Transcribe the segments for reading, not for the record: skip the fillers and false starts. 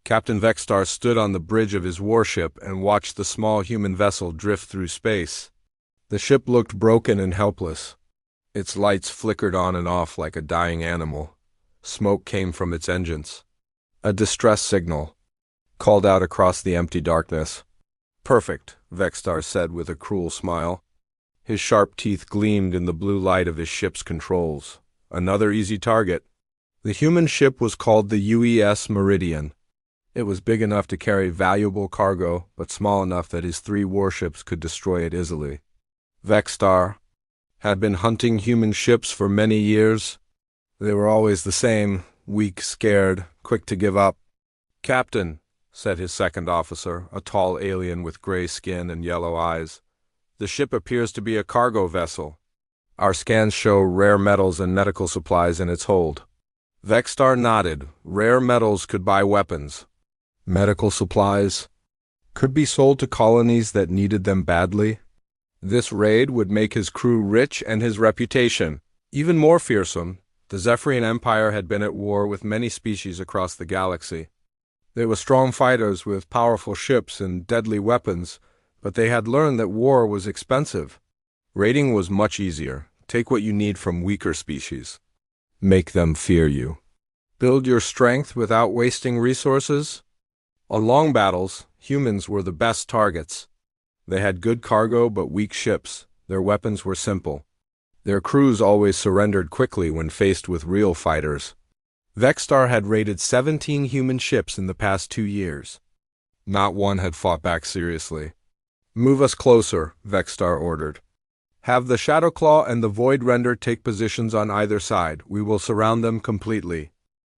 Captain Vextar stood on the bridge of his warship and watched the small human vessel drift through space. The ship looked broken and helpless. Its lights flickered on and off like a dying animal. Smoke came from its engines. A distress signal called out across the empty darkness. "Perfect," Vextar said with a cruel smile. His sharp teeth gleamed in the blue light of his ship's controls. Another easy target. The human ship was called the UES Meridian. It was big enough to carry valuable cargo, but small enough that his 3 warships could destroy it easily. Vextar had been hunting human ships for many years. They were always the same, weak, scared, quick to give up. "Captain," said his second officer, a tall alien with gray skin and yellow eyes, "the ship appears to be a cargo vessel. Our scans show rare metals and medical supplies in its hold." Vextar nodded. Rare metals could buy weapons. Medical supplies could be sold to colonies that needed them badly. This raid would make his crew rich and his reputation even more fearsome. The Zephyrian Empire had been at war with many species across the galaxy. They were strong fighters with powerful ships and deadly weapons, but they had learned that war was expensive. Raiding was much easier. Take what you need from weaker species. Make them fear you. Build your strength without wasting resources. On long battles, humans were the best targets. They had good cargo but weak ships. Their weapons were simple. Their crews always surrendered quickly when faced with real fighters. Vextar had raided 17 human ships in the past 2 years. Not one had fought back seriously. "Move us closer," Vextar ordered. "Have the Shadowclaw and the Void Render take positions on either side. We will surround them completely."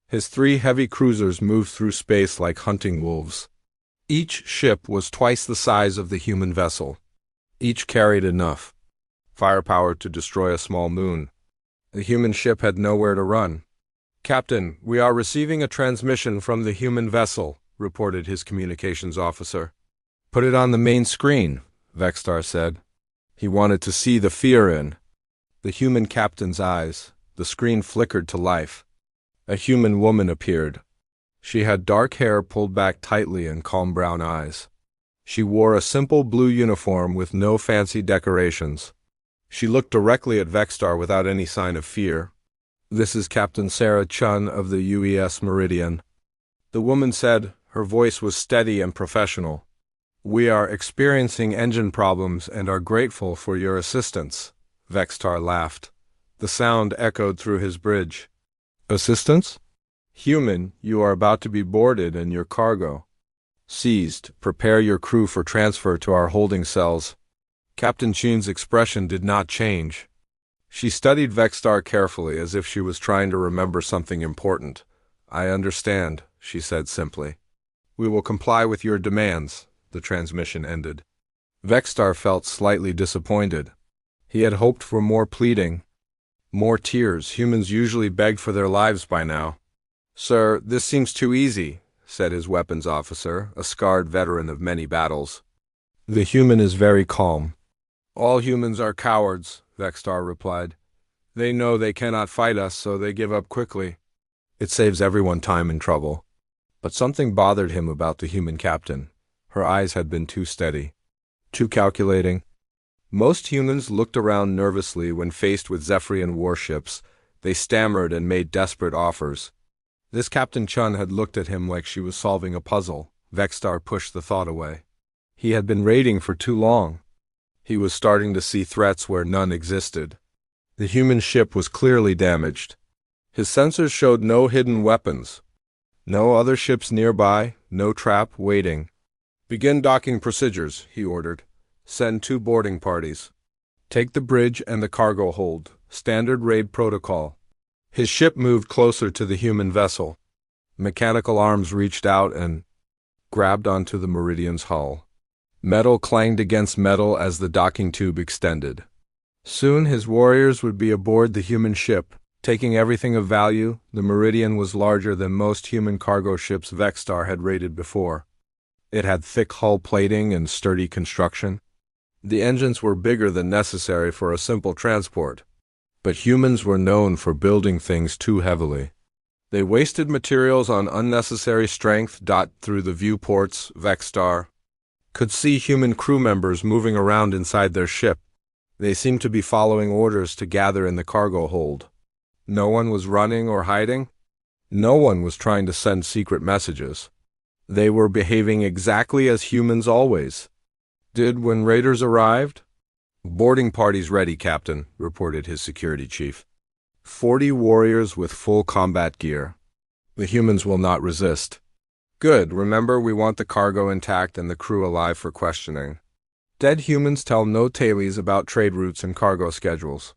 His 3 heavy cruisers moved through space like hunting wolves. Each ship was twice the size of the human vessel. Each carried enough firepower to destroy a small moon. The human ship had nowhere to run. "Captain, we are receiving a transmission from the human vessel," reported his communications officer. "Put it on the main screen," Vextar said. He wanted to see the fear in the human captain's eyes. The screen flickered to life. A human woman appeared. She had dark hair pulled back tightly and calm brown eyes. She wore a simple blue uniform with no fancy decorations. She looked directly at Vextar without any sign of fear. "This is Captain Sarah Chun of the UES Meridian," the woman said. Her voice was steady and professional. "We are experiencing engine problems and are grateful for your assistance." Vextar laughed. The sound echoed through his bridge. "Assistance? Human, you are about to be boarded and your cargo seized. Prepare your crew for transfer to our holding cells." Captain Chun's expression did not change. She studied Vextar carefully as if she was trying to remember something important. "I understand," she said simply. "We will comply with your demands." The transmission ended. Vextar felt slightly disappointed. He had hoped for more pleading, more tears. Humans usually beg for their lives by now. "Sir, this seems too easy," said his weapons officer, a scarred veteran of many battles. The human is very calm. "All humans are cowards," Vextar replied. "They know they cannot fight us, so they give up quickly. It saves everyone time and trouble." But something bothered him about the human captain. Her eyes had been too steady, too calculating. Most humans looked around nervously when faced with Zephyrian warships. They stammered and made desperate offers. This Captain Chun had looked at him like she was solving a puzzle. Vextar pushed the thought away. He had been raiding for too long. He was starting to see threats where none existed. The human ship was clearly damaged. His sensors showed no hidden weapons. No other ships nearby, no trap waiting. "Begin docking procedures," he ordered. "Send 2 boarding parties. Take the bridge and the cargo hold. Standard raid protocol." His ship moved closer to the human vessel. Mechanical arms reached out and grabbed onto the Meridian's hull. Metal clanged against metal as the docking tube extended. Soon his warriors would be aboard the human ship, taking everything of value. The Meridian was larger than most human cargo ships Vextar had raided before. It had thick hull plating and sturdy construction. The engines were bigger than necessary for a simple transport. But humans were known for building things too heavily. They wasted materials on unnecessary strength. Through the viewports, Vexstar could see human crew members moving around inside their ship. They seemed to be following orders to gather in the cargo hold. No one was running or hiding. No one was trying to send secret messages. They were behaving exactly as humans always did when raiders arrived. "Boarding party's ready, Captain," reported his security chief. 40 warriors with full combat gear. The humans will not resist. Good. Remember, we want the cargo intact and the crew alive for questioning. Dead humans tell no tales about trade routes and cargo schedules.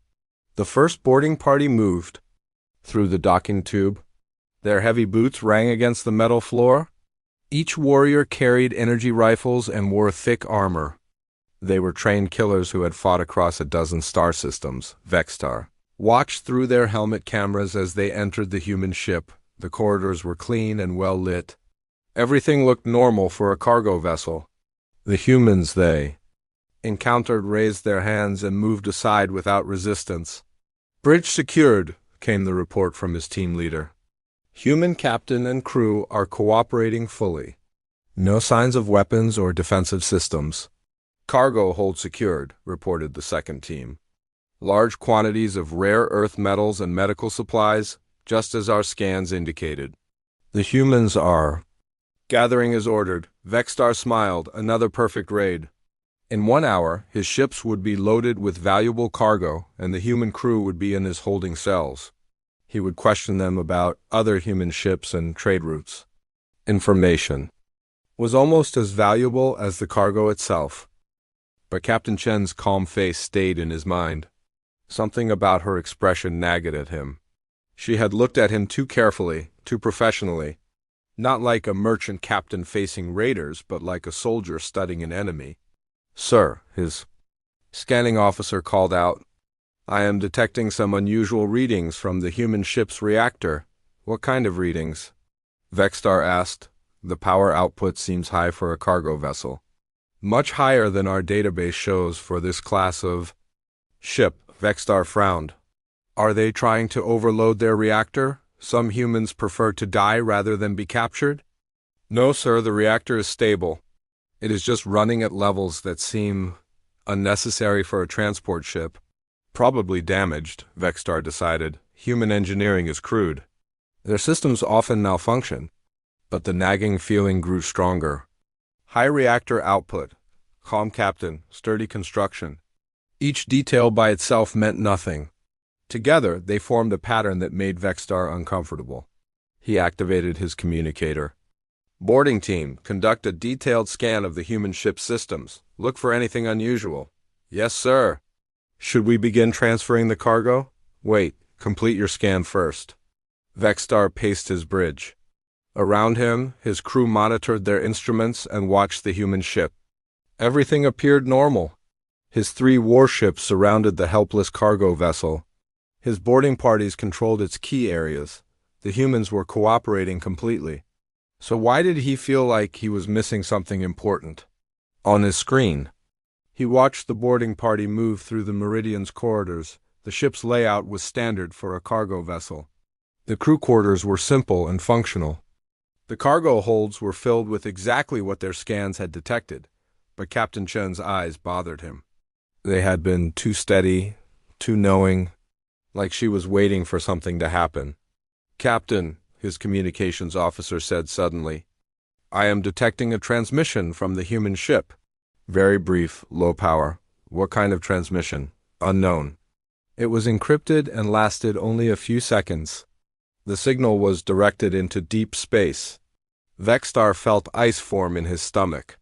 The first boarding party moved through the docking tube. Their heavy boots rang against the metal floor. Each warrior carried energy rifles and wore thick armor. They were trained killers who had fought across a dozen star systems. Vexstar watched through their helmet cameras as they entered the human ship. The corridors were clean and well lit. Everything looked normal for a cargo vessel. The humans they encountered raised their hands and moved aside without resistance. "Bridge secured," came the report from his team leader. "Human captain and crew are cooperating fully. No signs of weapons or defensive systems." "Cargo hold secured," reported the second team. "Large quantities of rare earth metals and medical supplies, just as our scans indicated. The humans are gathering as ordered." Vexstar smiled. Another perfect raid. In 1 hour, his ships would be loaded with valuable cargo, and the human crew would be in his holding cells. He would question them about other human ships and trade routes. Information was almost as valuable as the cargo itself. But Captain Chen's calm face stayed in his mind. Something about her expression nagged at him. She had looked at him too carefully, too professionally. Not like a merchant captain facing raiders, but like a soldier studying an enemy. "Sir," his scanning officer called out, "I am detecting some unusual readings from the human ship's reactor." "What kind of readings?" Vexstar asked. "The power output seems high for a cargo vessel. Much higher than our database shows for this class of ship." Vexstar frowned. "Are they trying to overload their reactor? Some humans prefer to die rather than be captured?" "No, sir, the reactor is stable. It is just running at levels that seem unnecessary for a transport ship. Probably damaged," Vexstar decided. Human engineering is crude. Their systems often malfunction. But the nagging feeling grew stronger. High reactor output. Calm captain. Sturdy construction. Each detail by itself meant nothing. Together, they formed a pattern that made Vexstar uncomfortable. He activated his communicator. "Boarding team, conduct a detailed scan of the human ship's systems. Look for anything unusual." "Yes, sir." "Should we begin transferring the cargo?" "Wait, complete your scan first." Vexstar paced his bridge. Around him, his crew monitored their instruments and watched the human ship. Everything appeared normal. His 3 warships surrounded the helpless cargo vessel. His boarding parties controlled its key areas. The humans were cooperating completely. So why did he feel like he was missing something important? On his screen, he watched the boarding party move through the Meridian's corridors. The ship's layout was standard for a cargo vessel. The crew quarters were simple and functional. The cargo holds were filled with exactly what their scans had detected, but Captain Chen's eyes bothered him. They had been too steady, too knowing, like she was waiting for something to happen. "Captain," his communications officer said suddenly, "I am detecting a transmission from the human ship." Very brief, low power. "What kind of transmission?" "Unknown." It was encrypted and lasted only a few seconds. The signal was directed into deep space. Vexstar felt ice form in his stomach.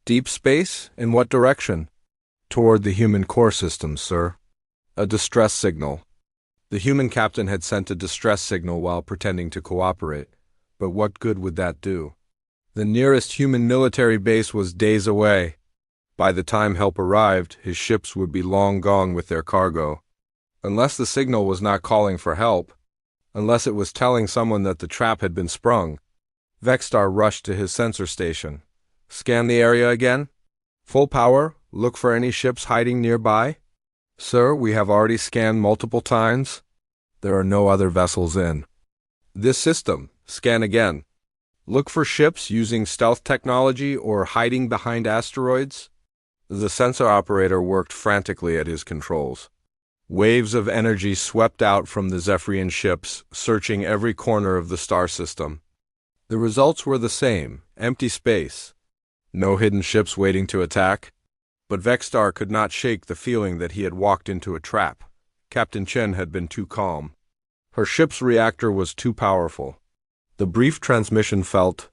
"Deep space? In what direction?" "Toward the human core systems, sir." A distress signal. The human captain had sent a distress signal while pretending to cooperate. But what good would that do? The nearest human military base was days away. By the time help arrived, his ships would be long gone with their cargo. Unless the signal was not calling for help, unless it was telling someone that the trap had been sprung, Vexstar rushed to his sensor station. "Scan the area again. Full power. Look for any ships hiding nearby." "Sir, we have already scanned multiple times. There are no other vessels in." This system. Scan again. Look for ships using stealth technology or hiding behind asteroids. The sensor operator worked frantically at his controls. Waves of energy swept out from the Zephyrian ships, searching every corner of the star system. The results were the same: empty space. No hidden ships waiting to attack. But Vexstar could not shake the feeling that he had walked into a trap. Captain Chen had been too calm. Her ship's reactor was too powerful. The brief transmission felt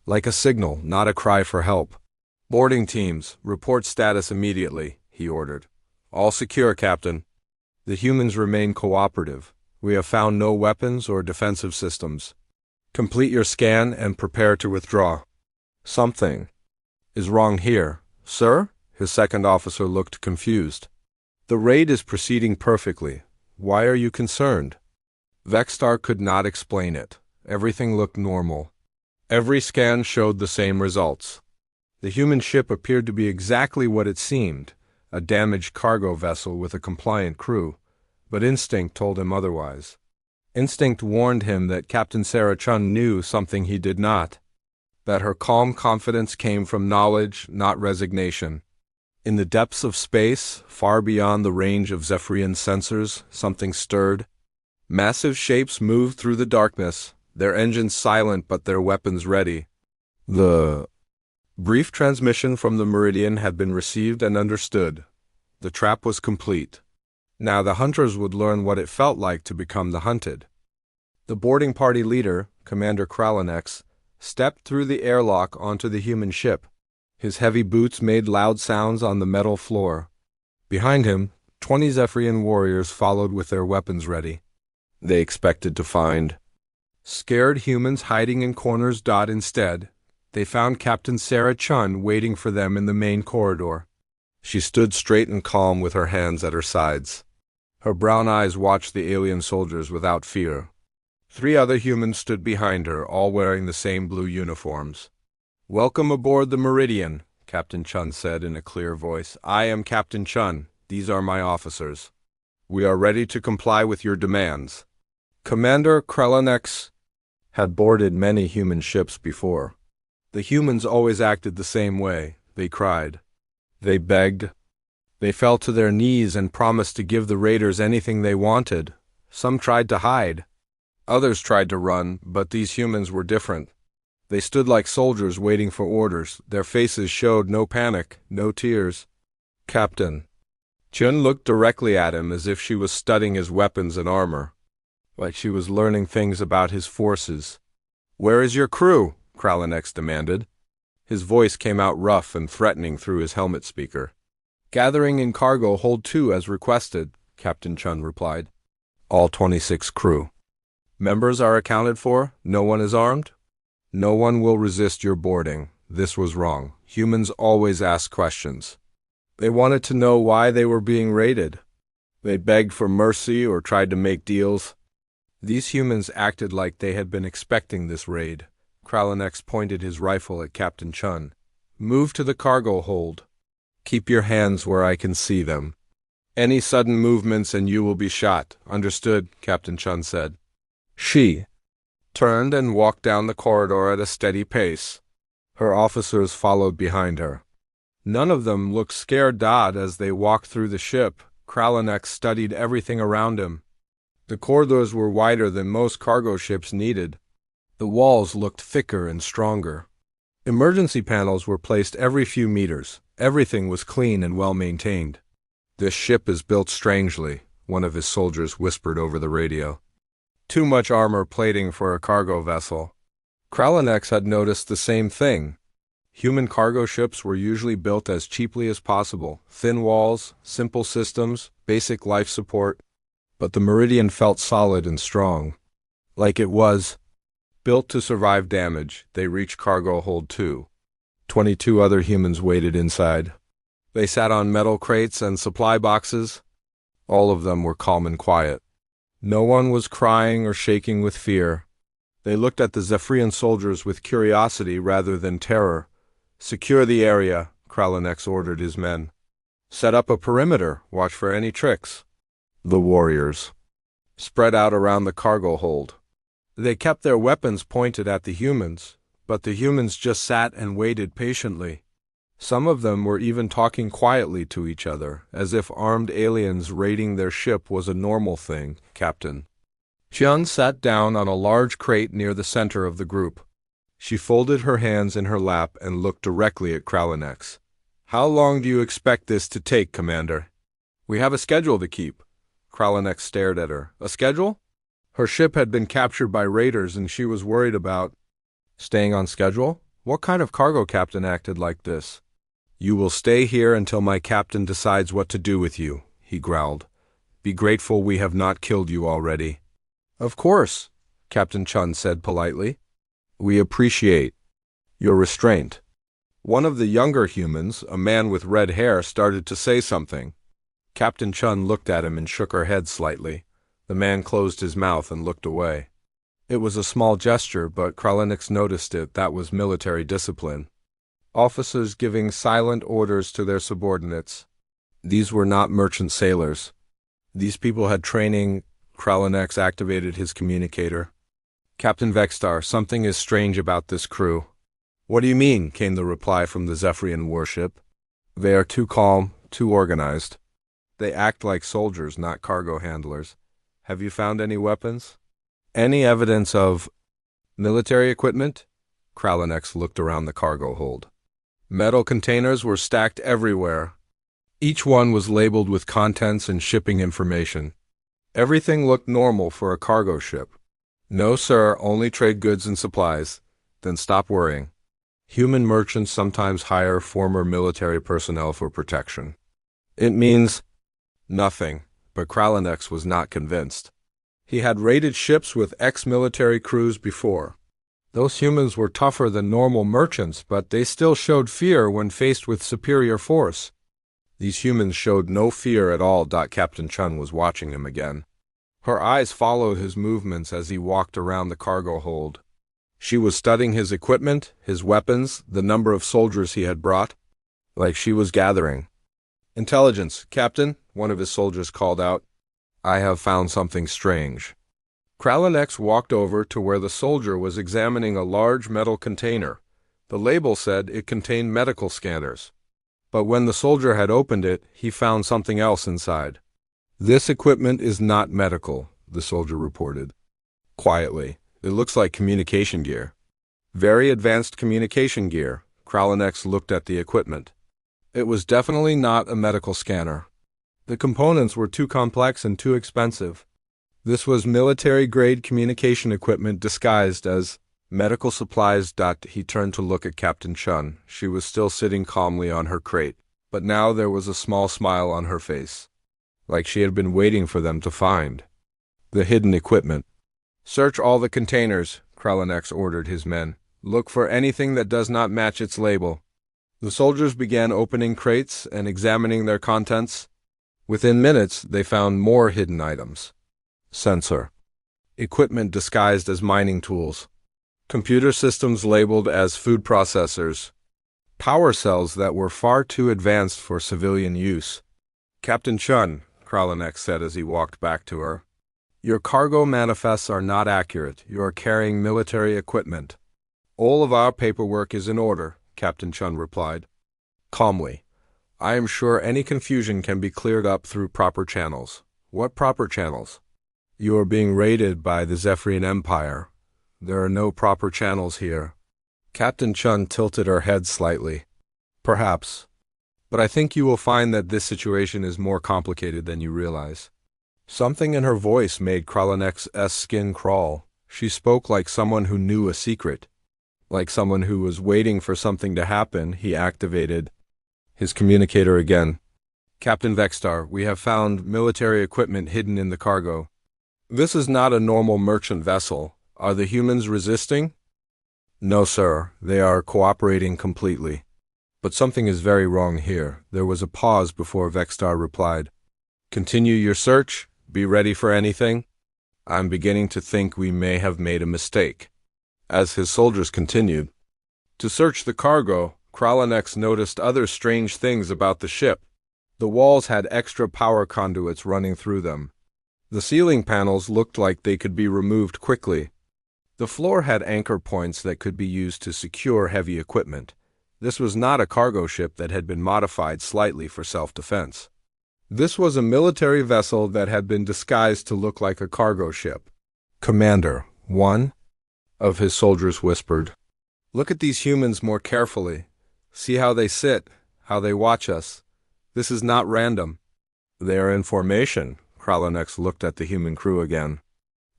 like a signal, not a cry for help. "Boarding teams, report status immediately," he ordered. "All secure, Captain." The humans remain cooperative. "We have found no weapons or defensive systems. Complete your scan and prepare to withdraw." "Something is wrong here, sir?" His second officer looked confused. "The raid is proceeding perfectly. Why are you concerned?" Vexstar could not explain it. Everything looked normal. Every scan showed the same results. The human ship appeared to be exactly what it seemed, a damaged cargo vessel with a compliant crew, but instinct told him otherwise. Instinct warned him that Captain Sarah Chun knew something he did not, that her calm confidence came from knowledge, not resignation. In the depths of space, far beyond the range of Zephyrian sensors, something stirred. Massive shapes moved through the darkness, their engines silent but their weapons ready. The brief transmission from the Meridian had been received and understood. The trap was complete. Now the hunters would learn what it felt like to become the hunted. The boarding party leader, Commander Kralanex, stepped through the airlock onto the human ship. His heavy boots made loud sounds on the metal floor. Behind him, 20 Zephyrian warriors followed with their weapons ready. They expected to find scared humans hiding in corners. Instead, they found Captain Sarah Chun waiting for them in the main corridor. She stood straight and calm with her hands at her sides. Her brown eyes watched the alien soldiers without fear. 3 other humans stood behind her, all wearing the same blue uniforms. "Welcome aboard the Meridian," Captain Chun said in a clear voice. "I am Captain Chun. These are my officers. We are ready to comply with your demands." Commander Kralanex had boarded many human ships before. The humans always acted the same way. They cried. They begged. They fell to their knees and promised to give the raiders anything they wanted. Some tried to hide. Others tried to run, but these humans were different. They stood like soldiers waiting for orders. Their faces showed no panic, no tears. "Captain." Chun looked directly at him as if she was studying his weapons and armor, like she was learning things about his forces. "Where is your crew?" Kralanex demanded. His voice came out rough and threatening through his helmet speaker. "Gathering in cargo hold 2 as requested," Captain Chun replied. "All 26 crew. Members are accounted for? No one is armed? No one will resist your boarding. This was wrong. Humans always ask questions. They wanted to know why they were being raided. They begged for mercy or tried to make deals. These humans acted like they had been expecting this raid." Kralanex pointed his rifle at Captain Chun. "Move to the cargo hold. Keep your hands where I can see them. Any sudden movements and you will be shot." "Understood," Captain Chun said. She turned and walked down the corridor at a steady pace. Her officers followed behind her. None of them looked scared as they walked through the ship. Kralanex studied everything around him. The corridors were wider than most cargo ships needed. The walls looked thicker and stronger. Emergency panels were placed every few meters. Everything was clean and well maintained. "This ship is built strangely," one of his soldiers whispered over the radio. "Too much armor plating for a cargo vessel." Kralanex had noticed the same thing. Human cargo ships were usually built as cheaply as possible. Thin walls, simple systems, basic life support. But the Meridian felt solid and strong. Like it was built to survive damage. They reached cargo hold 2. 22 other humans waited inside. They sat on metal crates and supply boxes. All of them were calm and quiet. No one was crying or shaking with fear. They looked at the Zephyrian soldiers with curiosity rather than terror. "Secure the area," Kralanex ordered his men. "Set up a perimeter. Watch for any tricks." The warriors spread out around the cargo hold. They kept their weapons pointed at the humans, but the humans just sat and waited patiently. Some of them were even talking quietly to each other, as if armed aliens raiding their ship was a normal thing. Captain Chun sat down on a large crate near the center of the group. She folded her hands in her lap and looked directly at Kralanex. "How long do you expect this to take, Commander?" "We have a schedule to keep." Kralanex stared at her. "A schedule?" Her ship had been captured by raiders and she was worried about staying on schedule. What kind of cargo captain acted like this? "You will stay here until my captain decides what to do with you," he growled. "Be grateful we have not killed you already." "Of course," Captain Chun said politely. "We appreciate your restraint." One of the younger humans, a man with red hair, started to say something. Captain Chun looked at him and shook her head slightly. The man closed his mouth and looked away. It was a small gesture, but Kralanex noticed it. That was military discipline. Officers giving silent orders to their subordinates. These were not merchant sailors. These people had training. Kralanex activated his communicator. "Captain Vextar, something is strange about this crew." "What do you mean?" came the reply from the Zephyrian warship. "They are too calm, too organized. They act like soldiers, not cargo handlers. Have you found any weapons? Any evidence of military equipment?" Kralanex looked around the cargo hold. Metal containers were stacked everywhere. Each one was labeled with contents and shipping information. Everything looked normal for a cargo ship. "No, sir, only trade goods and supplies." "Then stop worrying. Human merchants sometimes hire former military personnel for protection." "It means nothing," but Kralanex was not convinced. He had raided ships with ex-military crews before. Those humans were tougher than normal merchants, but they still showed fear when faced with superior force. These humans showed no fear at all. Captain Chun was watching him again. Her eyes followed his movements as he walked around the cargo hold. She was studying his equipment, his weapons, the number of soldiers he had brought, like she was gathering intelligence. "Captain," one of his soldiers called out, "I have found something strange." Kralanex walked over to where the soldier was examining a large metal container. The label said it contained medical scanners. But when the soldier had opened it, he found something else inside. "This equipment is not medical," the soldier reported quietly. "It looks like communication gear." "Very advanced communication gear." Kralanex looked at the equipment. It was definitely not a medical scanner. The components were too complex and too expensive. This was military-grade communication equipment disguised as medical supplies. He turned to look at Captain Chun. She was still sitting calmly on her crate, but now there was a small smile on her face, like she had been waiting for them to find the hidden equipment. "Search all the containers," Kralanex ordered his men. "Look for anything that does not match its label." The soldiers began opening crates and examining their contents. Within minutes, they found more hidden items. Sensor equipment disguised as mining tools. Computer systems labeled as food processors. Power cells that were far too advanced for civilian use. "Captain Chun," Kralanex said as he walked back to her, "your cargo manifests are not accurate. You are carrying military equipment." "All of our paperwork is in order," Captain Chun replied calmly. "I am sure any confusion can be cleared up through proper channels." "What proper channels?" "You are being raided by the Zephyrian Empire. There are no proper channels here." Captain Chun tilted her head slightly. "Perhaps. But I think you will find that this situation is more complicated than you realize." Something in her voice made Kralanex's skin crawl. She spoke like someone who knew a secret, like someone who was waiting for something to happen. He activated his communicator again. "Captain Vextar, we have found military equipment hidden in the cargo. This is not a normal merchant vessel. Are the humans resisting?" "No, sir. They are cooperating completely. But something is very wrong here." There was a pause before Vextar replied, "Continue your search. Be ready for anything. I'm beginning to think we may have made a mistake." As his soldiers continued to search the cargo, Kralanex noticed other strange things about the ship. The walls had extra power conduits running through them. The ceiling panels looked like they could be removed quickly. The floor had anchor points that could be used to secure heavy equipment. This was not a cargo ship that had been modified slightly for self-defense. This was a military vessel that had been disguised to look like a cargo ship. "Commander," one of his soldiers whispered, "look at these humans more carefully. See how they sit, how they watch us. This is not random." "They are in formation." Kralanex looked at the human crew again.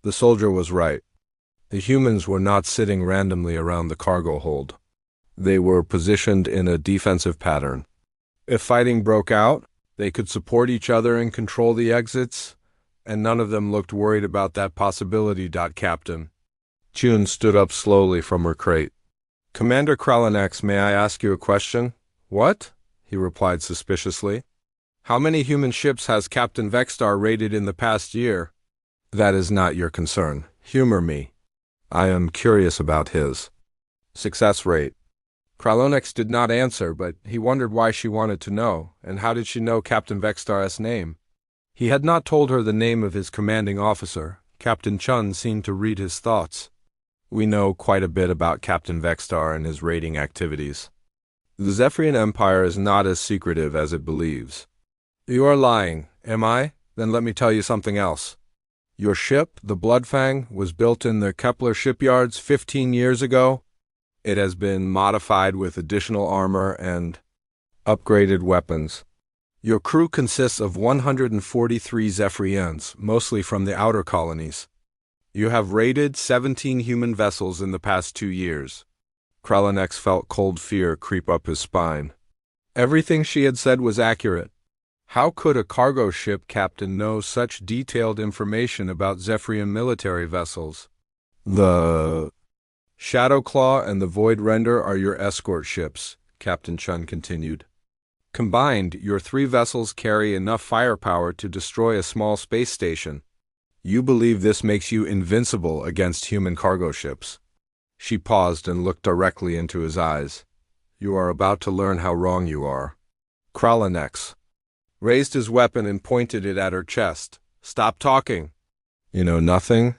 The soldier was right. The humans were not sitting randomly around the cargo hold. They were positioned in a defensive pattern. If fighting broke out, they could support each other and control the exits, and none of them looked worried about that possibility. Captain. Chun stood up slowly from her crate. "Commander Kralanex, may I ask you a question?" "What?" he replied suspiciously. "How many human ships has Captain Vexstar raided in the past year?" "That is not your concern. Humor me. I am curious about his success rate." Kralonex did not answer, but he wondered why she wanted to know, and how did she know Captain Vexstar's name? He had not told her the name of his commanding officer. Captain Chun seemed to read his thoughts. "We know quite a bit about Captain Vexstar and his raiding activities. The Zephyrian Empire is not as secretive as it believes." "You are lying, am I? Then let me tell you something else. Your ship, the Bloodfang, was built in the Kepler shipyards 15 years ago. It has been modified with additional armor and upgraded weapons. Your crew consists of 143 Zephyrians, mostly from the outer colonies. You have raided 17 human vessels in the past 2 years. Kralanex felt cold fear creep up his spine. Everything she had said was accurate. How could a cargo ship captain know such detailed information about Zephyrian military vessels? "The Shadowclaw and the Void Render are your escort ships," Captain Chun continued. "Combined, your 3 vessels carry enough firepower to destroy a small space station. You believe this makes you invincible against human cargo ships." She paused and looked directly into his eyes. "You are about to learn how wrong you are." Kralanex raised his weapon and pointed it at her chest. "Stop talking." "You know nothing?"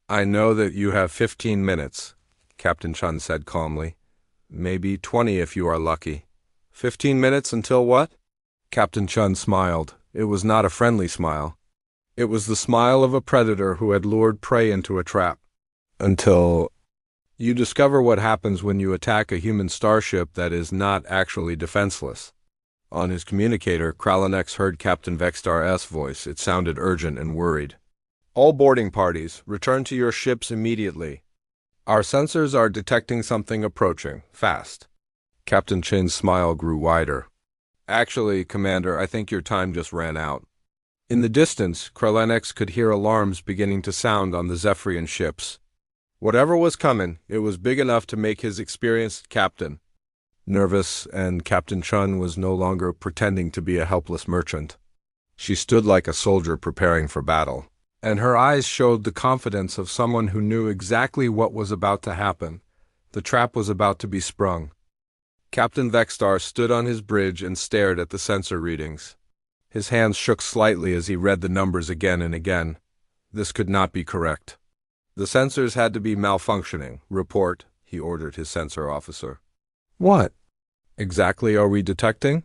"I know that you have 15 minutes, Captain Chun said calmly. "Maybe 20 if you are lucky." 15 minutes until what?" Captain Chun smiled. It was not a friendly smile. It was the smile of a predator who had lured prey into a trap. "Until you discover what happens when you attack a human starship that is not actually defenseless." On his communicator, Kralanex heard Captain Vexstar's voice. It sounded urgent and worried. "All boarding parties, return to your ships immediately. Our sensors are detecting something approaching, fast." Captain Chin's smile grew wider. "Actually, Commander, I think your time just ran out." In the distance, Kralanex could hear alarms beginning to sound on the Zephyrian ships. Whatever was coming, it was big enough to make his experienced captain nervous, and Captain Chun was no longer pretending to be a helpless merchant. She stood like a soldier preparing for battle, and her eyes showed the confidence of someone who knew exactly what was about to happen. The trap was about to be sprung. Captain Vexstar stood on his bridge and stared at the sensor readings. His hands shook slightly as he read the numbers again and again. This could not be correct. "The sensors had to be malfunctioning. Report," he ordered his sensor officer. "What exactly are we detecting?"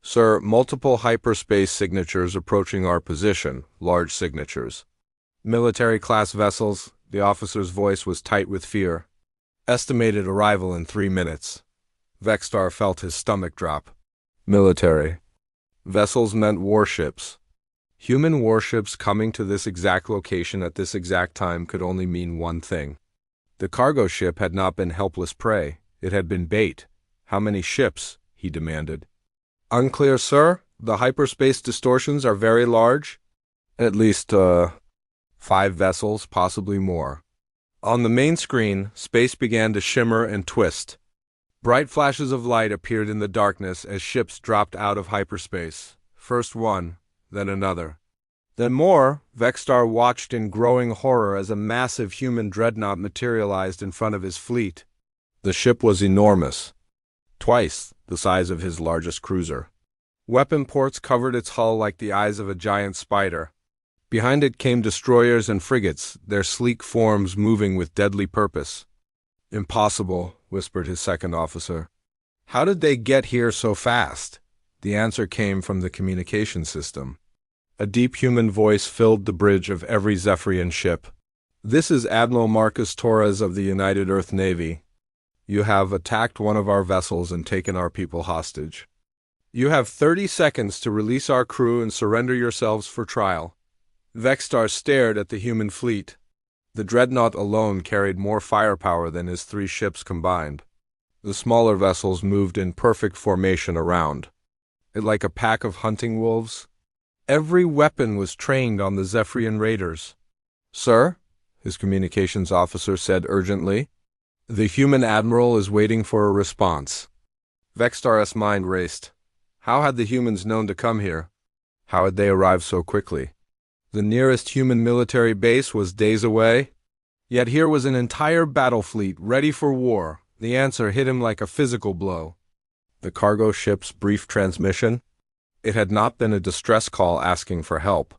"Sir, multiple hyperspace signatures approaching our position, large signatures. Military-class vessels," the officer's voice was tight with fear. "Estimated arrival in 3 minutes. Vexstar felt his stomach drop. Military vessels meant warships. Human warships coming to this exact location at this exact time could only mean one thing. The cargo ship had not been helpless prey. It had been bait. "How many ships?" he demanded. "Unclear, sir. The hyperspace distortions are very large. At least, 5 vessels, possibly more." On the main screen, space began to shimmer and twist. Bright flashes of light appeared in the darkness as ships dropped out of hyperspace. First one, then another. Then more. Vexstar watched in growing horror as a massive human dreadnought materialized in front of his fleet. The ship was enormous, twice the size of his largest cruiser. Weapon ports covered its hull like the eyes of a giant spider. Behind it came destroyers and frigates, their sleek forms moving with deadly purpose. "Impossible," whispered his second officer. "How did they get here so fast?" The answer came from the communication system. A deep human voice filled the bridge of every Zephyrian ship. "This is Admiral Marcus Torres of the United Earth Navy. You have attacked one of our vessels and taken our people hostage. You have 30 seconds to release our crew and surrender yourselves for trial." Vextar stared at the human fleet. The dreadnought alone carried more firepower than his 3 ships combined. The smaller vessels moved in perfect formation around it like a pack of hunting wolves. Every weapon was trained on the Zephyrian raiders. "Sir," his communications officer said urgently, "the human admiral is waiting for a response." Vextar's mind raced. How had the humans known to come here? How had they arrived so quickly? The nearest human military base was days away. Yet here was an entire battle fleet ready for war. The answer hit him like a physical blow. The cargo ship's brief transmission? It had not been a distress call asking for help.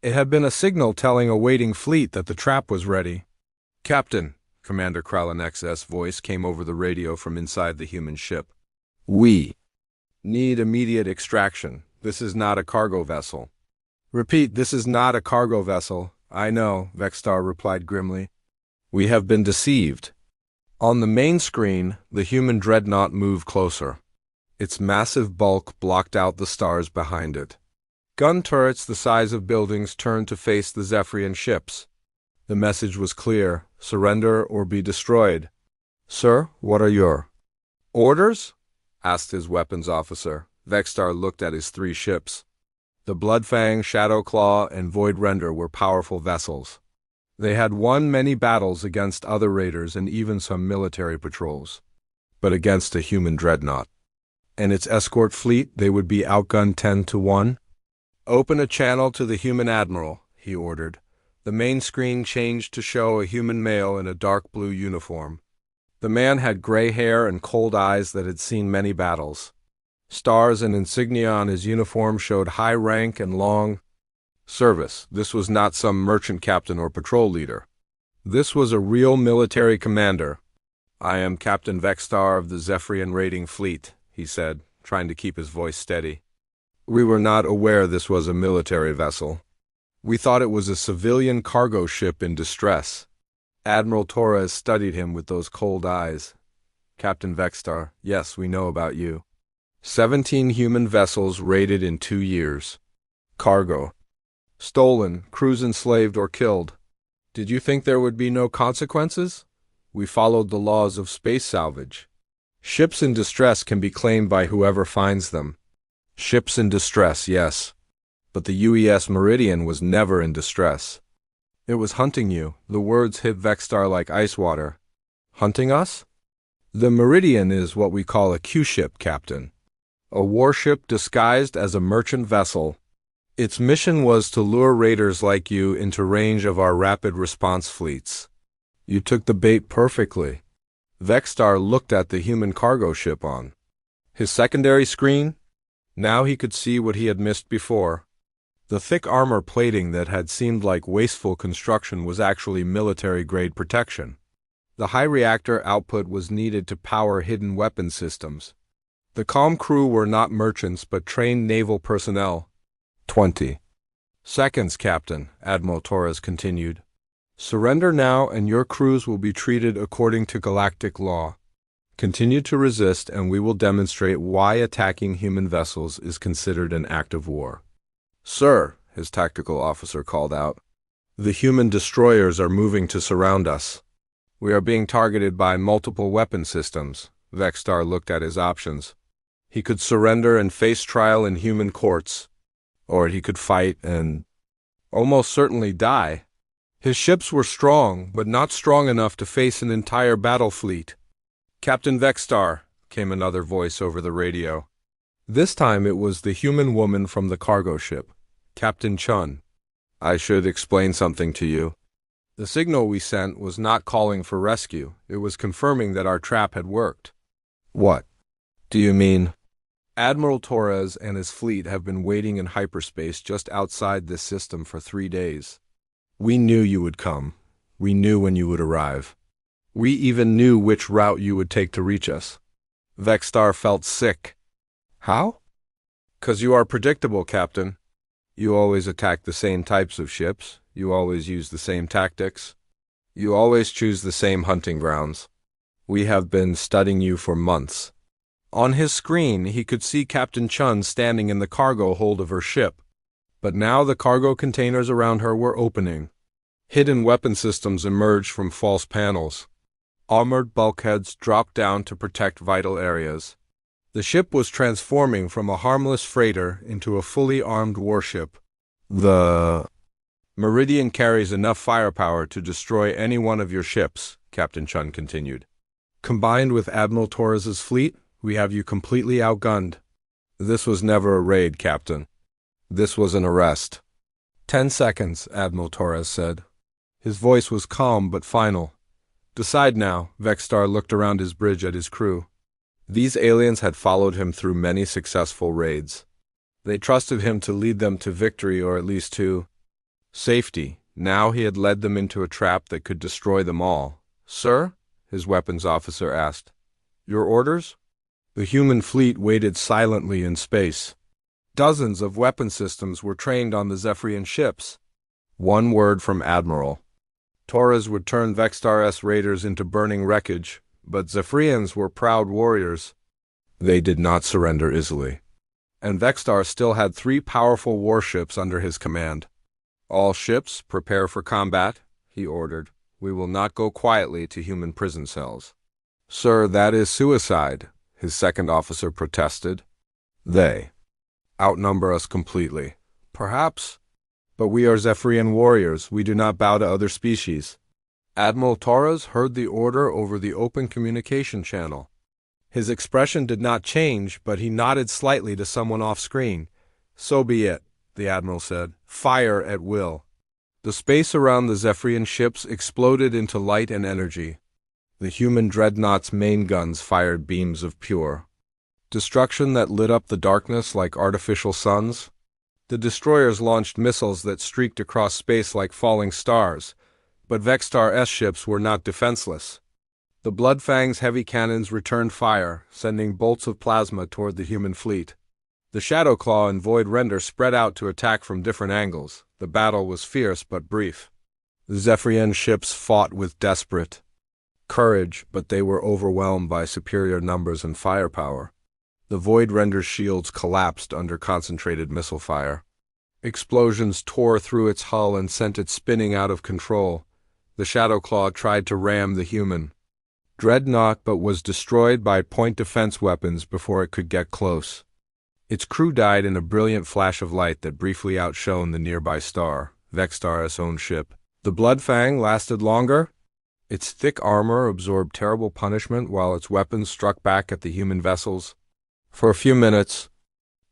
It had been a signal telling a waiting fleet that the trap was ready. "Captain," Commander Kralenex's voice came over the radio from inside the human ship. "We need immediate extraction. This is not a cargo vessel." "Repeat, this is not a cargo vessel." "I know," Vextar replied grimly. "We have been deceived." On the main screen, the human dreadnought moved closer. Its massive bulk blocked out the stars behind it. Gun turrets the size of buildings turned to face the Zephyrian ships. The message was clear: surrender or be destroyed. "Sir, what are your orders?" asked his weapons officer. Vextar looked at his 3 ships. The Bloodfang, Shadowclaw, and Voidrender were powerful vessels. They had won many battles against other raiders and even some military patrols. But against a human dreadnought and its escort fleet, they would be outgunned 10-1. "Open a channel to the human admiral," he ordered. The main screen changed to show a human male in a dark blue uniform. The man had gray hair and cold eyes that had seen many battles. Stars and insignia on his uniform showed high rank and long service. This was not some merchant captain or patrol leader. This was a real military commander. "I am Captain Vextar of the Zephyrian raiding fleet," he said, trying to keep his voice steady. "We were not aware this was a military vessel. We thought it was a civilian cargo ship in distress." Admiral Torres studied him with those cold eyes. "Captain Vextar, yes, we know about you. 17 human vessels raided in 2 years. Cargo stolen, crews enslaved or killed. Did you think there would be no consequences? We followed the laws of space salvage. Ships in distress can be claimed by whoever finds them." Ships in distress, yes. But the UES Meridian was never in distress. "It was hunting you." The words hit Vextar like ice water. "Hunting us?" "The Meridian is what we call a Q-ship, Captain. A warship disguised as a merchant vessel. Its mission was to lure raiders like you into range of our rapid response fleets." "You took the bait perfectly." Vextar looked at the human cargo ship on his secondary screen. Now he could see what he had missed before. The thick armor plating that had seemed like wasteful construction was actually military-grade protection. The high reactor output was needed to power hidden weapon systems. The comm crew were not merchants but trained naval personnel. 20 seconds, Captain, Admiral Torres continued. "Surrender now and your crews will be treated according to galactic law. Continue to resist and we will demonstrate why attacking human vessels is considered an act of war." "Sir," his tactical officer called out, "the human destroyers are moving to surround us. We are being targeted by multiple weapon systems." Vextar looked at his options. He could surrender and face trial in human courts, or he could fight and almost certainly die. His ships were strong, but not strong enough to face an entire battle fleet. "Captain Vextar," came another voice over the radio. This time it was the human woman from the cargo ship, Captain Chun. "I should explain something to you. The signal we sent was not calling for rescue. It was confirming that our trap had worked." "What do you mean?" Admiral Torres and his fleet have been waiting in hyperspace just outside this system for 3 days. We knew you would come. We knew when you would arrive. We even knew which route you would take to reach us. Vexstar felt sick. How? 'Cause you are predictable, Captain. You always attack the same types of ships. You always use the same tactics. You always choose the same hunting grounds. We have been studying you for months. On his screen, he could see Captain Chun standing in the cargo hold of her ship. But now the cargo containers around her were opening. Hidden weapon systems emerged from false panels. Armored bulkheads dropped down to protect vital areas. The ship was transforming from a harmless freighter into a fully armed warship. The Meridian carries enough firepower to destroy any one of your ships, Captain Chun continued. Combined with Admiral Torres's fleet, we have you completely outgunned. This was never a raid, Captain. This was an arrest. 10 seconds, Admiral Torres said. His voice was calm but final. Decide now, Vexstar looked around his bridge at his crew. These aliens had followed him through many successful raids. They trusted him to lead them to victory or at least to safety. Now he had led them into a trap that could destroy them all. Sir? His weapons officer asked. Your orders? The human fleet waited silently in space. Dozens of weapon systems were trained on the Zephyrian ships. One word from Admiral. Torres would turn Vexstar's raiders into burning wreckage, but Zephyrians were proud warriors. They did not surrender easily. And Vexstar still had 3 powerful warships under his command. All ships, prepare for combat, he ordered. We will not go quietly to human prison cells. Sir, that is suicide, his second officer protested. They outnumber us completely. Perhaps. But we are Zephyrian warriors. We do not bow to other species. Admiral Torres heard the order over the open communication channel. His expression did not change, but he nodded slightly to someone off-screen. So be it, the Admiral said. Fire at will. The space around the Zephyrian ships exploded into light and energy. The human dreadnought's main guns fired beams of pure destruction that lit up the darkness like artificial suns. The destroyers launched missiles that streaked across space like falling stars, but Vexstar's ships were not defenseless. The Bloodfang's heavy cannons returned fire, sending bolts of plasma toward the human fleet. The Shadowclaw and Void Render spread out to attack from different angles. The battle was fierce but brief. The Zephyrian ships fought with desperate courage, but they were overwhelmed by superior numbers and firepower. The Void Render's shields collapsed under concentrated missile fire. Explosions tore through its hull and sent it spinning out of control. The Shadowclaw tried to ram the human dreadnought but was destroyed by point defense weapons before it could get close. Its crew died in a brilliant flash of light that briefly outshone the nearby star, Vexstar's own ship. The Bloodfang lasted longer. Its thick armor absorbed terrible punishment while its weapons struck back at the human vessels. For a few minutes,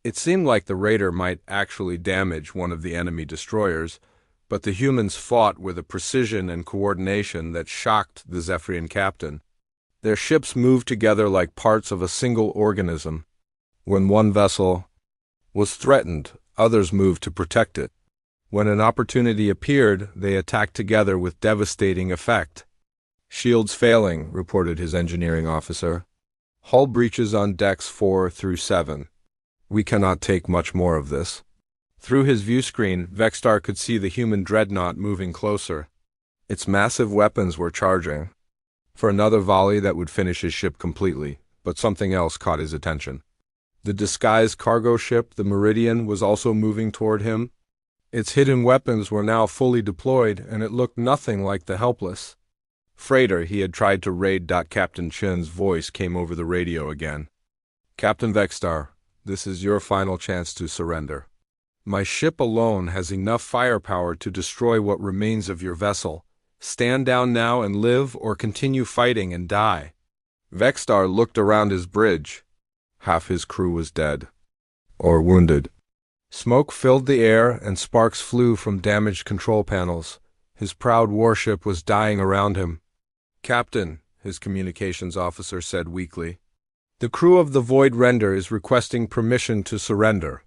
it seemed like the raider might actually damage one of the enemy destroyers, but the humans fought with a precision and coordination that shocked the Zephyrian captain. Their ships moved together like parts of a single organism. When one vessel was threatened, others moved to protect it. When an opportunity appeared, they attacked together with devastating effect. Shields failing, reported his engineering officer. Hull breaches on decks 4 through 7. We cannot take much more of this. Through his view screen, Vexstar could see the human dreadnought moving closer. Its massive weapons were charging for another volley that would finish his ship completely, but something else caught his attention. The disguised cargo ship, the Meridian, was also moving toward him. Its hidden weapons were now fully deployed, and it looked nothing like the helpless freighter he had tried to raid. Captain Chin's voice came over the radio again. Captain Vexstar, this is your final chance to surrender. My ship alone has enough firepower to destroy what remains of your vessel. Stand down now and live, or continue fighting and die. Vexstar looked around his bridge. Half his crew was dead or wounded. Smoke filled the air and sparks flew from damaged control panels. His proud warship was dying around him. Captain, his communications officer said weakly, The crew of the Void Render is requesting permission to surrender.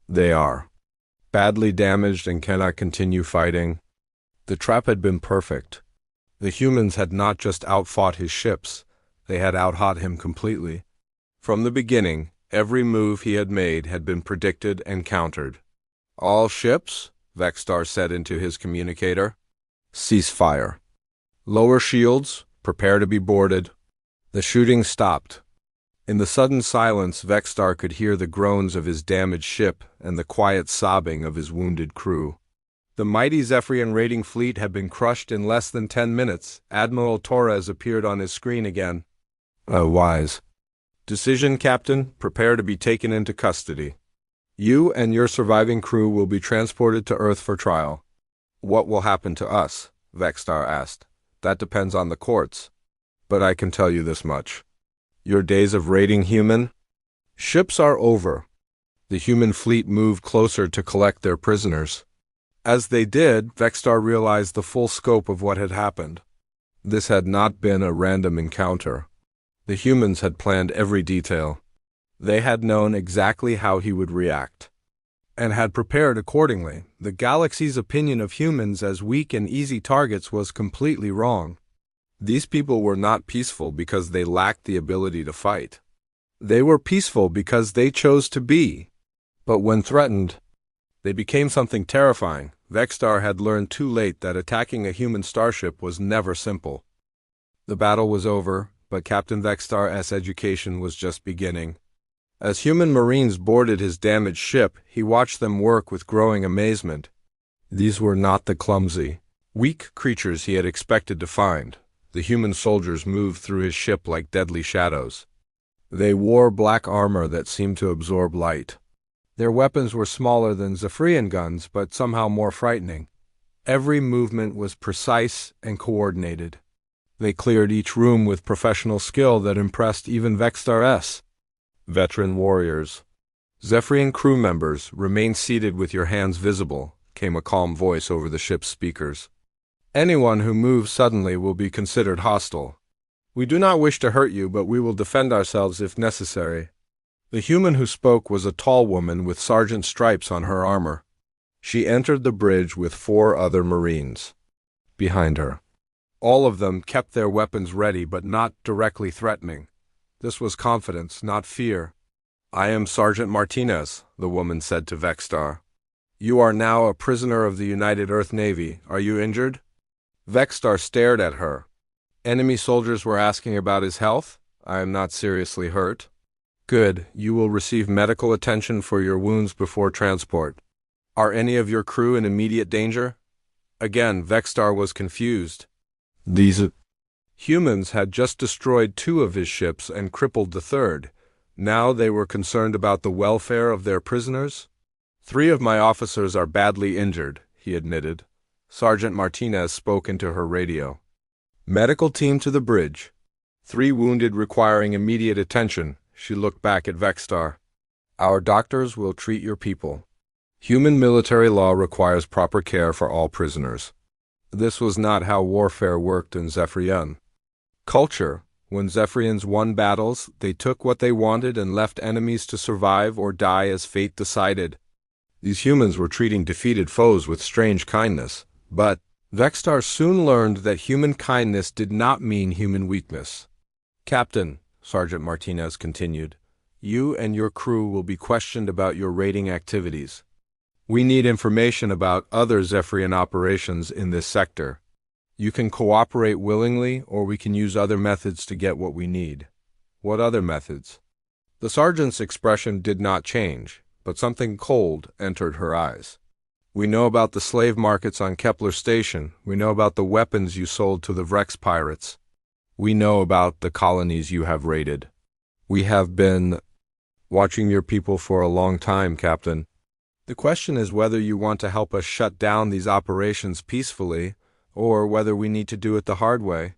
They are badly damaged and cannot continue fighting. The trap had been perfect. The humans had not just outfought his ships, they had outfought him completely. From the beginning, every move he had made had been predicted and countered. All ships, Vexstar said into his communicator. Cease fire. Lower shields, prepare to be boarded. The shooting stopped. In the sudden silence, Vexstar could hear the groans of his damaged ship and the quiet sobbing of his wounded crew. The mighty Zephyrian raiding fleet had been crushed in less than 10 minutes. Admiral Torres appeared on his screen again. Wise decision, Captain. Prepare to be taken into custody. You and your surviving crew will be transported to Earth for trial. What will happen to us? Vexstar asked. That depends on the courts. But I can tell you this much. Your days of raiding human ships are over. The human fleet moved closer to collect their prisoners. As they did, Vexstar realized the full scope of what had happened. This had not been a random encounter. The humans had planned every detail. They had known exactly how he would react, and had prepared accordingly. The galaxy's opinion of humans as weak and easy targets was completely wrong. These people were not peaceful because they lacked the ability to fight. They were peaceful because they chose to be. But when threatened, they became something terrifying. Vexstar had learned too late that attacking a human starship was never simple. The battle was over, but Captain Vexstar's education was just beginning. As human Marines boarded his damaged ship, he watched them work with growing amazement. These were not the clumsy, weak creatures he had expected to find. The human soldiers moved through his ship like deadly shadows. They wore black armor that seemed to absorb light. Their weapons were smaller than Zephyrian guns, but somehow more frightening. Every movement was precise and coordinated. They cleared each room with professional skill that impressed even Vexstar. Veteran warriors. Zephyrian crew members, remain seated with your hands visible, came a calm voice over the ship's speakers. Anyone who moves suddenly will be considered hostile. We do not wish to hurt you, but we will defend ourselves if necessary. The human who spoke was a tall woman with sergeant stripes on her armor. She entered the bridge with 4 other Marines behind her. All of them kept their weapons ready but not directly threatening. This was confidence, not fear. I am Sergeant Martinez, the woman said to Vexstar. You are now a prisoner of the United Earth Navy. Are you injured? Vexstar stared at her. Enemy soldiers were asking about his health. I am not seriously hurt. Good, you will receive medical attention for your wounds before transport. Are any of your crew in immediate danger? Again, Vexstar was confused. These humans had just destroyed 2 of his ships and crippled the 3rd. Now they were concerned about the welfare of their prisoners? 3 of my officers are badly injured, he admitted. Sergeant Martinez spoke into her radio. Medical team to the bridge. 3 wounded requiring immediate attention. She looked back at Vexstar. Our doctors will treat your people. Human military law requires proper care for all prisoners. This was not how warfare worked in Zephyrian culture. When Zephyrians won battles, they took what they wanted and left enemies to survive or die as fate decided. These humans were treating defeated foes with strange kindness. But Vexstar soon learned that human kindness did not mean human weakness. Captain, Sergeant Martinez continued, you and your crew will be questioned about your raiding activities. We need information about other Zephyrian operations in this sector. You can cooperate willingly, or we can use other methods to get what we need. What other methods? The sergeant's expression did not change, but something cold entered her eyes. We know about the slave markets on Kepler Station. We know about the weapons you sold to the Vrex pirates. We know about the colonies you have raided. We have been watching your people for a long time, Captain. The question is whether you want to help us shut down these operations peacefully, or whether we need to do it the hard way.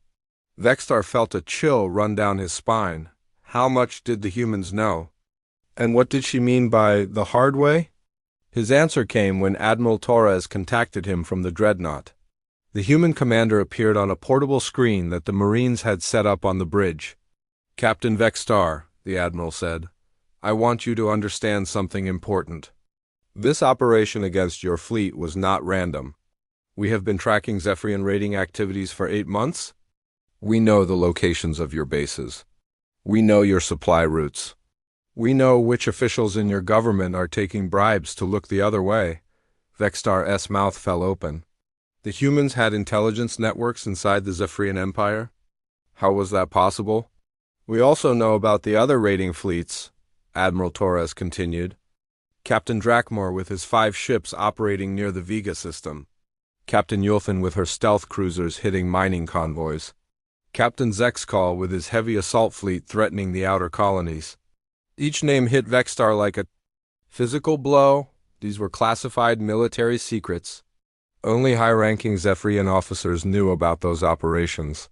Vexstar felt a chill run down his spine. How much did the humans know? And what did she mean by the hard way? His answer came when Admiral Torres contacted him from the dreadnought. The human commander appeared on a portable screen that the Marines had set up on the bridge. Captain Vexstar, the Admiral said. "I want you to understand something important. This operation against your fleet was not random. We have been tracking Zephyrian raiding activities for 8 months. We know the locations of your bases. We know your supply routes. We know which officials in your government are taking bribes to look the other way." Vextar's mouth fell open. The humans had intelligence networks inside the Zephyrian Empire? How was that possible? "We also know about the other raiding fleets," Admiral Torres continued. "Captain Drakmor with his 5 ships operating near the Vega system. Captain Yulfin with her stealth cruisers hitting mining convoys. Captain Zexkal with his heavy assault fleet threatening the outer colonies. Each name hit Vextar like a physical blow. These were classified military secrets. Only high-ranking Zephyrian officers knew about those operations.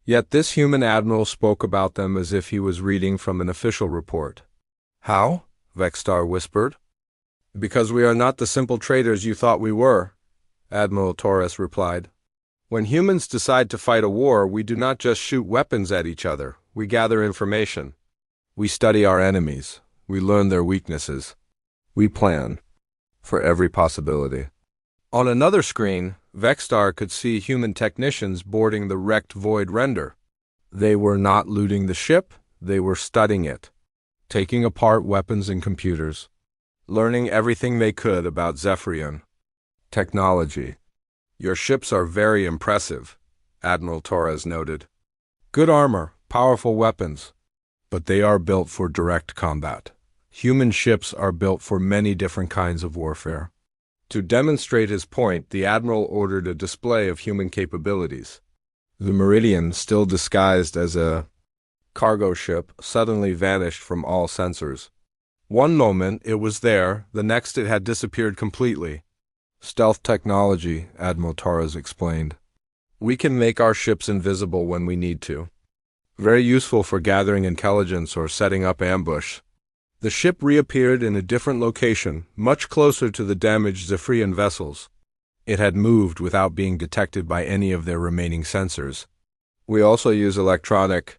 Yet this human admiral spoke about them as if he was reading from an official report. "How?" Vextar whispered. "Because we are not the simple traitors you thought we were," Admiral Torres replied. "When humans decide to fight a war, we do not just shoot weapons at each other. We gather information. We study our enemies. We learn their weaknesses. We plan for every possibility." On another screen, Vextar could see human technicians boarding the wrecked Void Render. They were not looting the ship, they were studying it, taking apart weapons and computers, learning everything they could about Zephyrian technology. "Your ships are very impressive," Admiral Torres noted. "Good armor, powerful weapons, but they are built for direct combat. Human ships are built for many different kinds of warfare." To demonstrate his point, the Admiral ordered a display of human capabilities. The Meridian, still disguised as a cargo ship, suddenly vanished from all sensors. One moment it was there, the next it had disappeared completely. "Stealth technology," Admiral Torres explained. "We can make our ships invisible when we need to. Very useful for gathering intelligence or setting up ambush." The ship reappeared in a different location, much closer to the damaged Zephyrian vessels. It had moved without being detected by any of their remaining sensors. "We also use electronic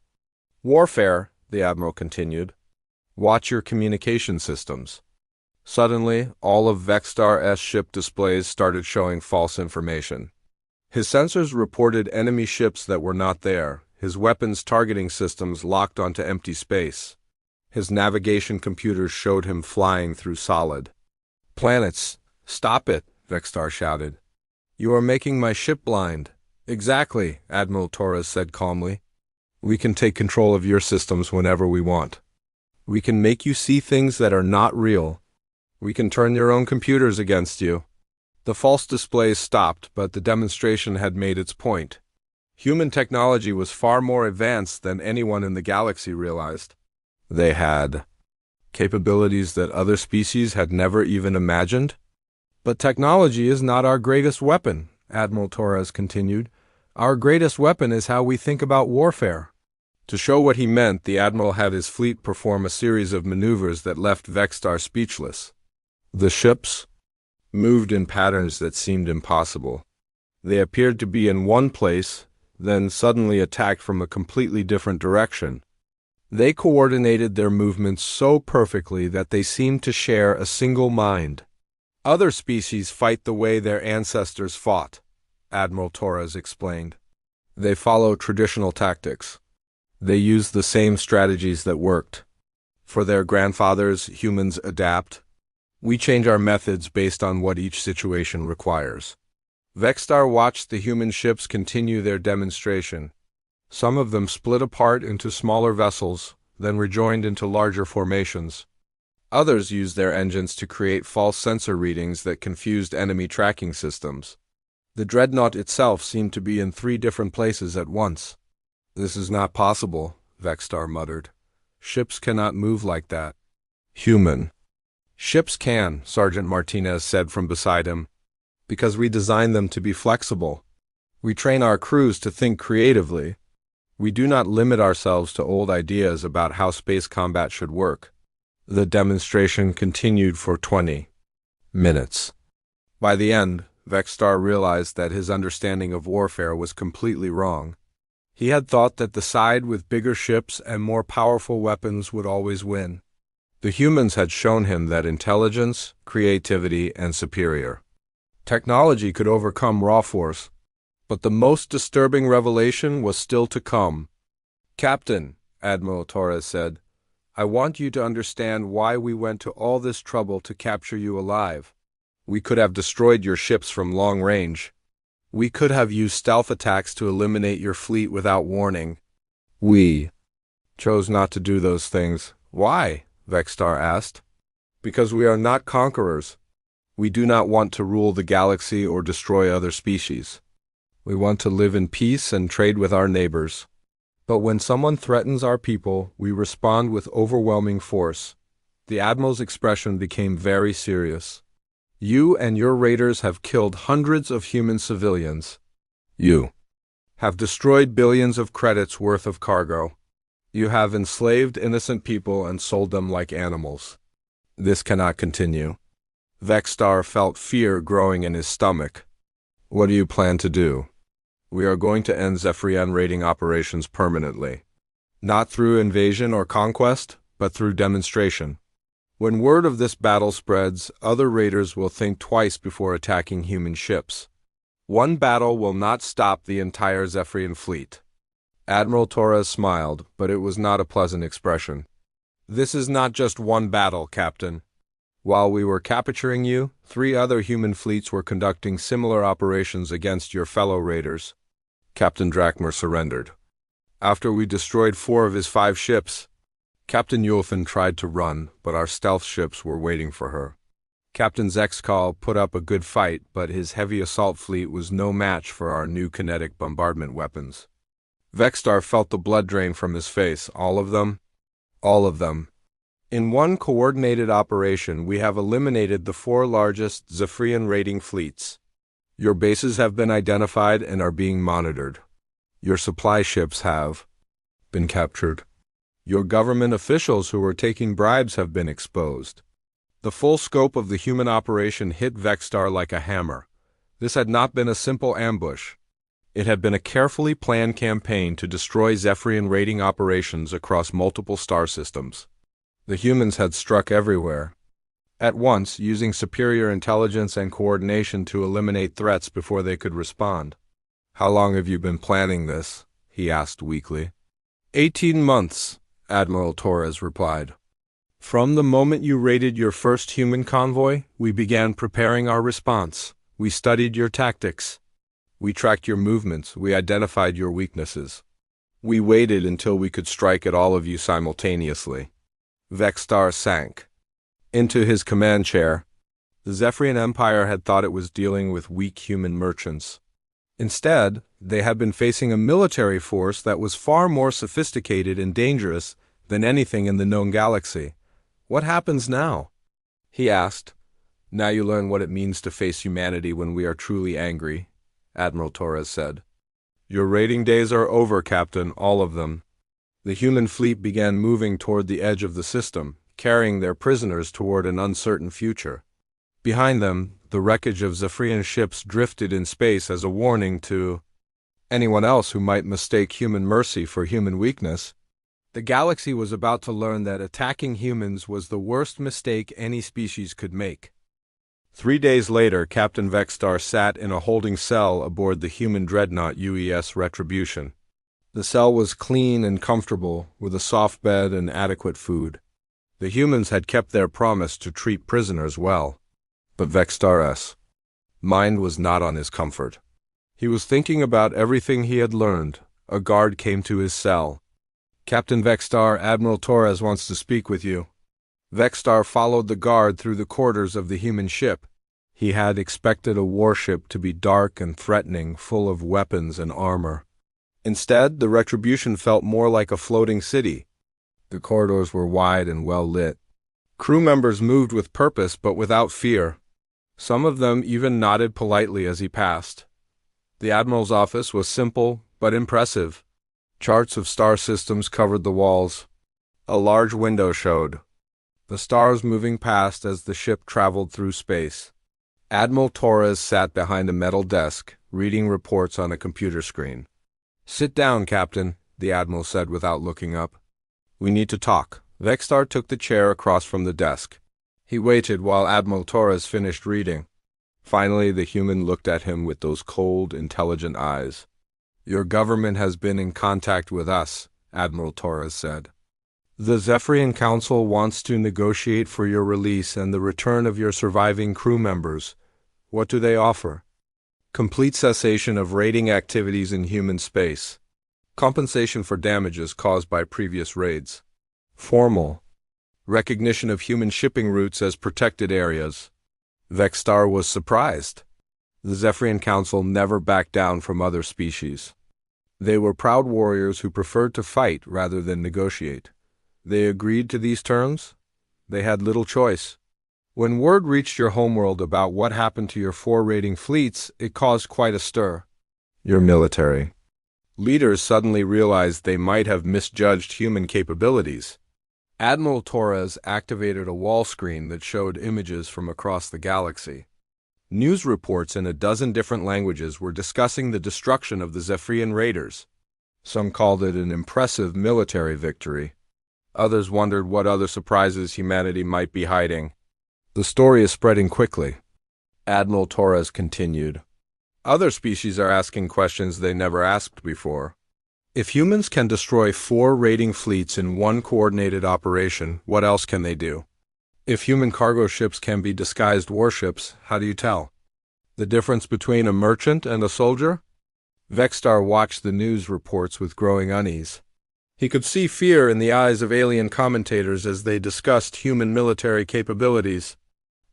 warfare," the Admiral continued. "Watch your communication systems." Suddenly, all of Vextar's ship displays started showing false information. His sensors reported enemy ships that were not there. His weapons targeting systems locked onto empty space. His navigation computers showed him flying through solid planets. "Stop it," Vextar shouted. "You are making my ship blind." "Exactly," Admiral Torres said calmly. "We can take control of your systems whenever we want. We can make you see things that are not real. We can turn your own computers against you." The false displays stopped, but the demonstration had made its point. Human technology was far more advanced than anyone in the galaxy realized. They had capabilities that other species had never even imagined. "But technology is not our greatest weapon," Admiral Torres continued. "Our greatest weapon is how we think about warfare." To show what he meant, the Admiral had his fleet perform a series of maneuvers that left Vextar speechless. The ships moved in patterns that seemed impossible. They appeared to be in one place, then suddenly attacked from a completely different direction. They coordinated their movements so perfectly that they seemed to share a single mind. "Other species fight the way their ancestors fought," Admiral Torres explained. "They follow traditional tactics. They use the same strategies that worked. For their grandfathers, humans adapt. We change our methods based on what each situation requires." Vextar watched the human ships continue their demonstration. Some of them split apart into smaller vessels, then rejoined into larger formations. Others used their engines to create false sensor readings that confused enemy tracking systems. The dreadnought itself seemed to be in 3 different places at once. "This is not possible," Vextar muttered. "Ships cannot move like that." "Human ships can," Sergeant Martinez said from beside him, "because we design them to be flexible. We train our crews to think creatively. We do not limit ourselves to old ideas about how space combat should work." The demonstration continued for 20 minutes. By the end, Vextar realized that his understanding of warfare was completely wrong. He had thought that the side with bigger ships and more powerful weapons would always win. The humans had shown him that intelligence, creativity, and superior technology could overcome raw force. But the most disturbing revelation was still to come. "Captain," Admiral Torres said, "I want you to understand why we went to all this trouble to capture you alive. We could have destroyed your ships from long range. We could have used stealth attacks to eliminate your fleet without warning. We chose not to do those things." "Why?" Vexstar asked. "Because we are not conquerors. We do not want to rule the galaxy or destroy other species. We want to live in peace and trade with our neighbors. But when someone threatens our people, we respond with overwhelming force." The Admiral's expression became very serious. "You and your raiders have killed hundreds of human civilians. You have destroyed billions of credits worth of cargo. You have enslaved innocent people and sold them like animals. This cannot continue." Vexstar felt fear growing in his stomach. "What do you plan to do?" "We are going to end Zephyrian raiding operations permanently. Not through invasion or conquest, but through demonstration. When word of this battle spreads, other raiders will think twice before attacking human ships. One battle will not stop the entire Zephyrian fleet." Admiral Torres smiled, but it was not a pleasant expression. "This is not just one battle, Captain. While we were capturing you, 3 other human fleets were conducting similar operations against your fellow raiders." Captain Drakmer surrendered. "After we destroyed 4 of his 5 ships, Captain Yulfin tried to run, but our stealth ships were waiting for her. Captain Zexkal put up a good fight, but his heavy assault fleet was no match for our new kinetic bombardment weapons." Vexstar felt the blood drain from his face. "All of them?" "All of them. In one coordinated operation, we have eliminated the 4 largest Zephyrian raiding fleets. Your bases have been identified and are being monitored. Your supply ships have been captured. Your government officials who were taking bribes have been exposed." The full scope of the human operation hit Vexstar like a hammer. This had not been a simple ambush. It had been a carefully planned campaign to destroy Zephyrian raiding operations across multiple star systems. The humans had struck everywhere at once, using superior intelligence and coordination to eliminate threats before they could respond. "How long have you been planning this?" he asked weakly. 18 months, Admiral Torres replied. "From the moment you raided your first human convoy, we began preparing our response. We studied your tactics. We tracked your movements. We identified your weaknesses. We waited until we could strike at all of you simultaneously." Vexstar sank into his command chair. The Zephyrian Empire had thought it was dealing with weak human merchants. Instead, they had been facing a military force that was far more sophisticated and dangerous than anything in the known galaxy. "What happens now?" he asked. "Now you learn what it means to face humanity when we are truly angry," Admiral Torres said. "Your raiding days are over, Captain, all of them." The human fleet began moving toward the edge of the system, carrying their prisoners toward an uncertain future. Behind them, the wreckage of Zephyrian ships drifted in space as a warning to anyone else who might mistake human mercy for human weakness. The galaxy was about to learn that attacking humans was the worst mistake any species could make. 3 days later, Captain Vexstar sat in a holding cell aboard the human dreadnought UES Retribution. The cell was clean and comfortable, with a soft bed and adequate food. The humans had kept their promise to treat prisoners well. But Vexstar's mind was not on his comfort. He was thinking about everything he had learned. A guard came to his cell. "Captain Vexstar, Admiral Torres wants to speak with you." Vexstar followed the guard through the quarters of the human ship. He had expected a warship to be dark and threatening, full of weapons and armor. Instead, the Retribution felt more like a floating city. The corridors were wide and well lit. Crew members moved with purpose but without fear. Some of them even nodded politely as he passed. The Admiral's office was simple but impressive. Charts of star systems covered the walls. A large window showed the stars moving past as the ship traveled through space. Admiral Torres sat behind a metal desk, reading reports on a computer screen. Sit down, Captain, the Admiral said without looking up. We need to talk. Vextar took the chair across from the desk. He waited while Admiral Torres finished reading. Finally, the human looked at him with those cold, intelligent eyes. Your government has been in contact with us, Admiral Torres said. The Zephyrian Council wants to negotiate for your release and the return of your surviving crew members. What do they offer? Complete cessation of raiding activities in human space. Compensation for damages caused by previous raids. Formal. Recognition of human shipping routes as protected areas. Vextar was surprised. The Zephyrian Council never backed down from other species. They were proud warriors who preferred to fight rather than negotiate. They agreed to these terms? They had little choice. When word reached your homeworld about what happened to your 4 raiding fleets, it caused quite a stir. Your military. Leaders suddenly realized they might have misjudged human capabilities. Admiral Torres activated a wall screen that showed images from across the galaxy. News reports in a dozen different languages were discussing the destruction of the Zephyrian raiders. Some called it an impressive military victory. Others wondered what other surprises humanity might be hiding. The story is spreading quickly. Admiral Torres continued. Other species are asking questions they never asked before. If humans can destroy 4 raiding fleets in one coordinated operation, what else can they do? If human cargo ships can be disguised warships, how do you tell? The difference between a merchant and a soldier? Vextar watched the news reports with growing unease. He could see fear in the eyes of alien commentators as they discussed human military capabilities.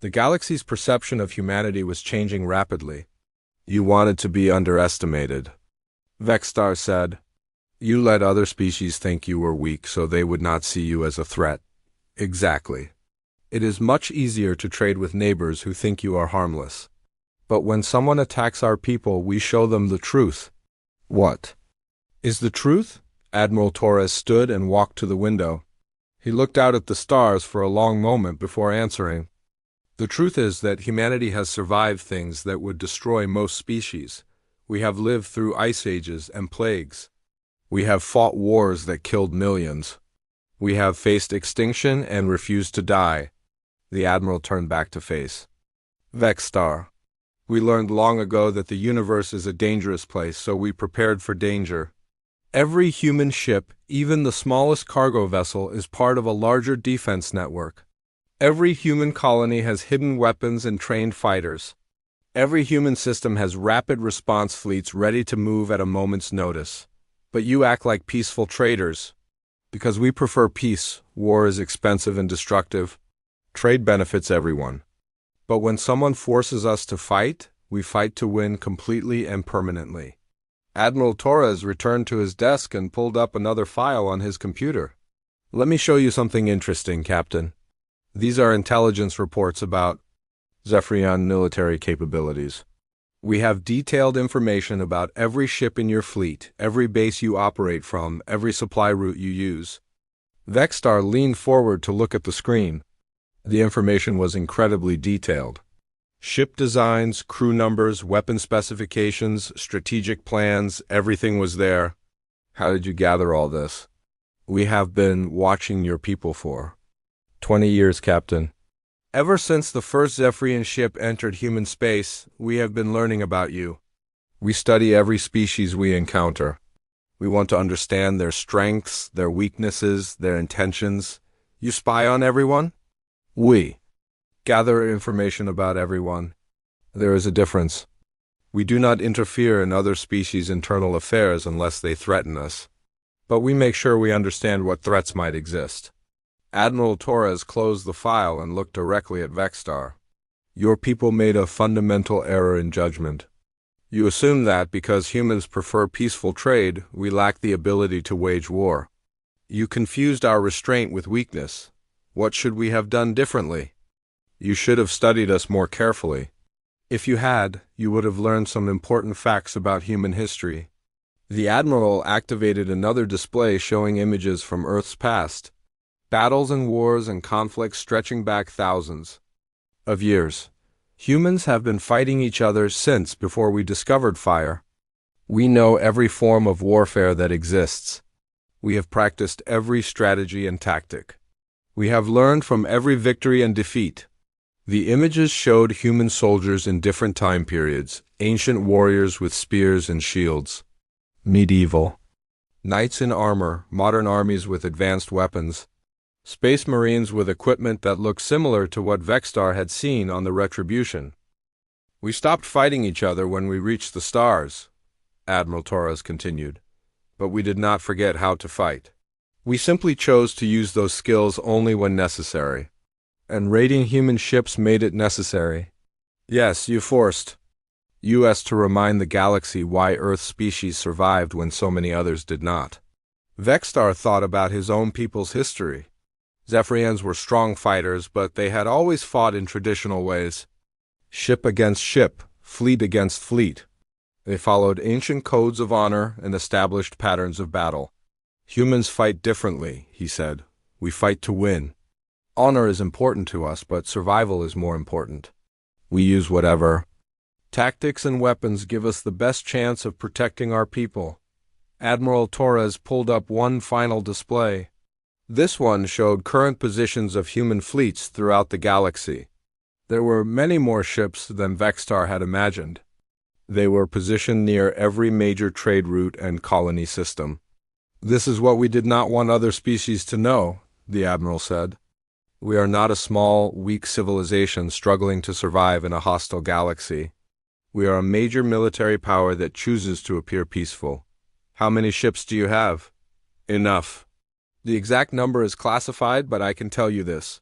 The galaxy's perception of humanity was changing rapidly. You wanted to be underestimated, Vextar said. You let other species think you were weak so they would not see you as a threat. Exactly. It is much easier to trade with neighbors who think you are harmless. But when someone attacks our people, we show them the truth. What is the truth? Admiral Torres stood and walked to the window. He looked out at the stars for a long moment before answering. The truth is that humanity has survived things that would destroy most species. We have lived through ice ages and plagues. We have fought wars that killed millions. We have faced extinction and refused to die. The Admiral turned back to face Vextar. We learned long ago that the universe is a dangerous place, so we prepared for danger. Every human ship, even the smallest cargo vessel, is part of a larger defense network. Every human colony has hidden weapons and trained fighters. Every human system has rapid response fleets ready to move at a moment's notice. But you act like peaceful traders. Because we prefer peace, war is expensive and destructive. Trade benefits everyone. But when someone forces us to fight, we fight to win completely and permanently. Admiral Torres returned to his desk and pulled up another file on his computer. Let me show you something interesting, Captain. These are intelligence reports about Zephyrian military capabilities. We have detailed information about every ship in your fleet, every base you operate from, every supply route you use. Vextar leaned forward to look at the screen. The information was incredibly detailed. Ship designs, crew numbers, weapon specifications, strategic plans, everything was there. How did you gather all this? We have been watching your people for 20 years, Captain. Ever since the first Zephyrian ship entered human space, we have been learning about you. We study every species we encounter. We want to understand their strengths, their weaknesses, their intentions. You spy on everyone? We gather information about everyone. There is a difference. We do not interfere in other species' internal affairs unless they threaten us. But we make sure we understand what threats might exist. Admiral Torres closed the file and looked directly at Vextar. Your people made a fundamental error in judgment. You assume that because humans prefer peaceful trade, we lack the ability to wage war. You confused our restraint with weakness. What should we have done differently? You should have studied us more carefully. If you had, you would have learned some important facts about human history. The Admiral activated another display showing images from Earth's past. Battles and wars and conflicts stretching back thousands of years. Humans have been fighting each other since before we discovered fire. We know every form of warfare that exists. We have practiced every strategy and tactic. We have learned from every victory and defeat. The images showed human soldiers in different time periods, ancient warriors with spears and shields, medieval knights in armor, modern armies with advanced weapons, space marines with equipment that looked similar to what Vexstar had seen on the Retribution. We stopped fighting each other when we reached the stars, Admiral Torres continued, but we did not forget how to fight. We simply chose to use those skills only when necessary. And raiding human ships made it necessary. Yes, you forced us to remind the galaxy why Earth species survived when so many others did not. Vexstar thought about his own people's history. Zephyrians were strong fighters, but they had always fought in traditional ways. Ship against ship, fleet against fleet. They followed ancient codes of honor and established patterns of battle. Humans fight differently, he said. We fight to win. Honor is important to us, but survival is more important. We use whatever tactics and weapons give us the best chance of protecting our people. Admiral Torres pulled up one final display. This one showed current positions of human fleets throughout the galaxy. There were many more ships than Vexstar had imagined. They were positioned near every major trade route and colony system. This is what we did not want other species to know, the Admiral said. We are not a small, weak civilization struggling to survive in a hostile galaxy. We are a major military power that chooses to appear peaceful. How many ships do you have? Enough. The exact number is classified, but I can tell you this.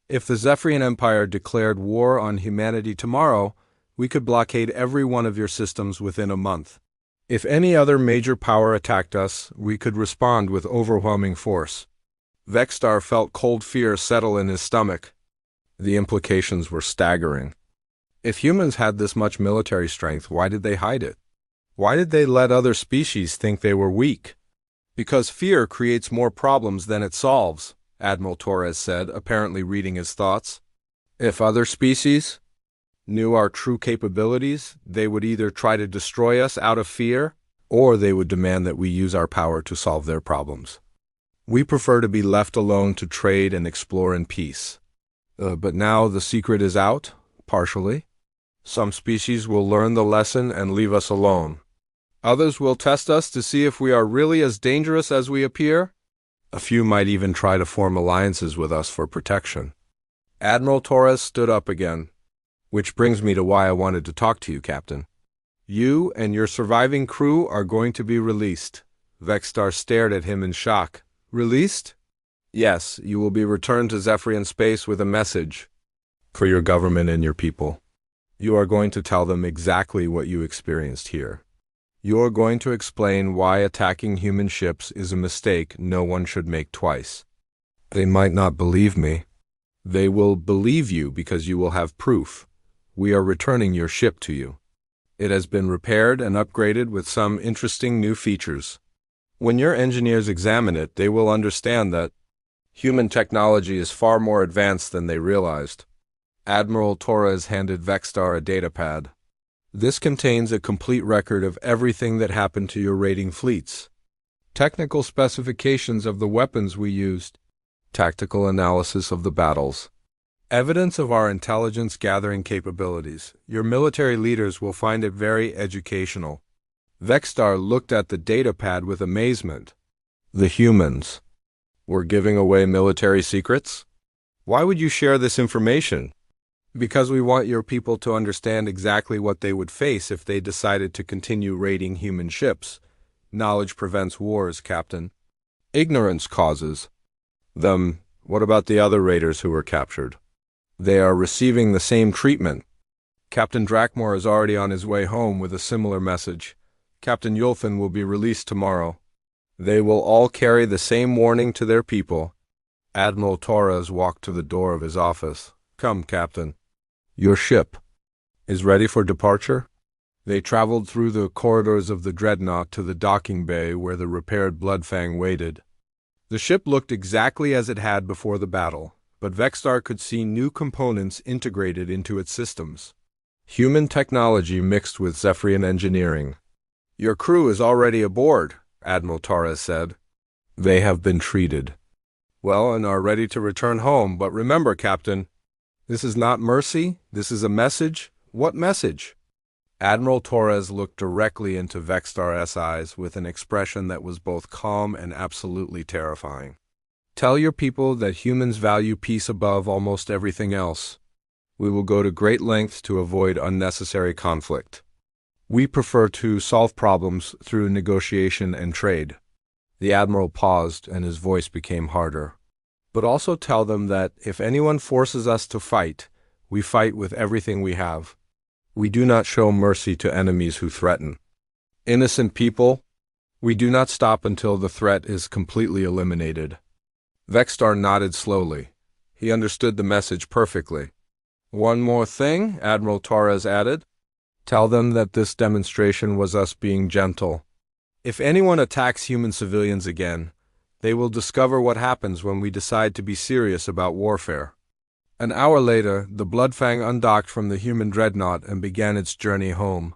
If the Zephyrian Empire declared war on humanity tomorrow, we could blockade every one of your systems within a month. If any other major power attacked us, we could respond with overwhelming force. Vexstar felt cold fear settle in his stomach. The implications were staggering. If humans had this much military strength, why did they hide it? Why did they let other species think they were weak? Because fear creates more problems than it solves, Admiral Torres said, apparently reading his thoughts. If other species knew our true capabilities, they would either try to destroy us out of fear, or they would demand that we use our power to solve their problems. We prefer to be left alone to trade and explore in peace. But now the secret is out, partially. Some species will learn the lesson and leave us alone. Others will test us to see if we are really as dangerous as we appear. A few might even try to form alliances with us for protection. Admiral Torres stood up again. Which brings me to why I wanted to talk to you, Captain. You and your surviving crew are going to be released. Vexstar stared at him in shock. Released? Yes, you will be returned to Zephyrian space with a message for your government and your people. You are going to tell them exactly what you experienced here. You are going to explain why attacking human ships is a mistake no one should make twice. They might not believe me. They will believe you because you will have proof. We are returning your ship to you. It has been repaired and upgraded with some interesting new features. When your engineers examine it, they will understand that human technology is far more advanced than they realized. Admiral Torres handed Vexstar a datapad. This contains a complete record of everything that happened to your raiding fleets. Technical specifications of the weapons we used. Tactical analysis of the battles. Evidence of our intelligence-gathering capabilities. Your military leaders will find it very educational. Vexstar looked at the datapad with amazement. The humans were giving away military secrets? Why would you share this information? Because we want your people to understand exactly what they would face if they decided to continue raiding human ships. Knowledge prevents wars, Captain. Ignorance causes them. What about the other raiders who were captured? They are receiving the same treatment. Captain Drakmor is already on his way home with a similar message. Captain Yulfin will be released tomorrow. They will all carry the same warning to their people. Admiral Torres walked to the door of his office. Come, Captain. Your ship is ready for departure? They traveled through the corridors of the dreadnought to the docking bay where the repaired Bloodfang waited. The ship looked exactly as it had before the battle, but Vexstar could see new components integrated into its systems. Human technology mixed with Zephyrian engineering. Your crew is already aboard, Admiral Torres said. They have been treated well and are ready to return home, but remember, Captain, this is not mercy, this is a message. What message? Admiral Torres looked directly into Vextar's eyes with an expression that was both calm and absolutely terrifying. Tell your people that humans value peace above almost everything else. We will go to great lengths to avoid unnecessary conflict. We prefer to solve problems through negotiation and trade. The Admiral paused and his voice became harder. But also tell them that if anyone forces us to fight, we fight with everything we have. We do not show mercy to enemies who threaten innocent people. We do not stop until the threat is completely eliminated. Vextar nodded slowly. He understood the message perfectly. One more thing, Admiral Torres added. Tell them that this demonstration was us being gentle. If anyone attacks human civilians again, they will discover what happens when we decide to be serious about warfare. An hour later, the Bloodfang undocked from the human dreadnought and began its journey home.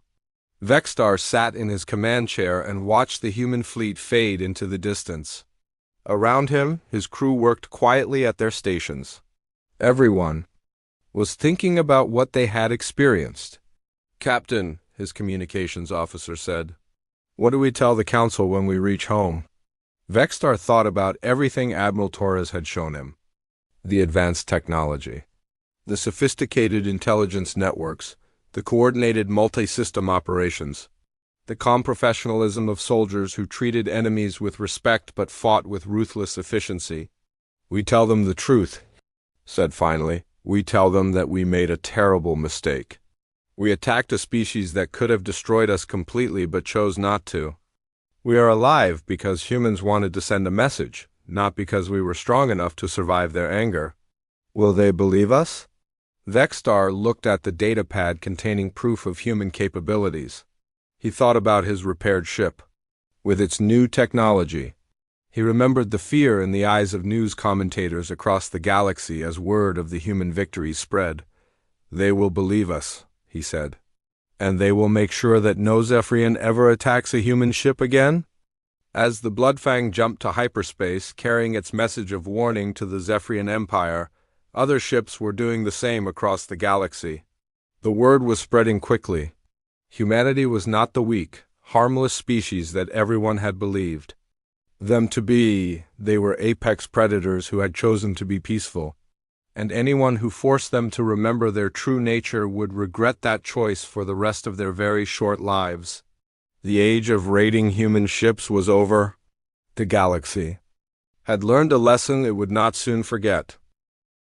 Vextar sat in his command chair and watched the human fleet fade into the distance. Around him, his crew worked quietly at their stations. Everyone was thinking about what they had experienced. Captain, his communications officer said, what do we tell the Council when we reach home? Vextar thought about everything Admiral Torres had shown him. The advanced technology, the sophisticated intelligence networks, the coordinated multi-system operations, the calm professionalism of soldiers who treated enemies with respect but fought with ruthless efficiency. We tell them the truth, said finally. We tell them that we made a terrible mistake. We attacked a species that could have destroyed us completely but chose not to. We are alive because humans wanted to send a message, not because we were strong enough to survive their anger. Will they believe us? Vextar looked at the datapad containing proof of human capabilities. He thought about his repaired ship. With its new technology, he remembered the fear in the eyes of news commentators across the galaxy as word of the human victory spread. They will believe us, he said. And they will make sure that no Zephyrian ever attacks a human ship again? As the Bloodfang jumped to hyperspace, carrying its message of warning to the Zephyrian Empire, other ships were doing the same across the galaxy. The word was spreading quickly. Humanity was not the weak, harmless species that everyone had believed them to be. They were apex predators who had chosen to be peaceful, and anyone who forced them to remember their true nature would regret that choice for the rest of their very short lives. The age of raiding human ships was over. The galaxy had learned a lesson it would not soon forget.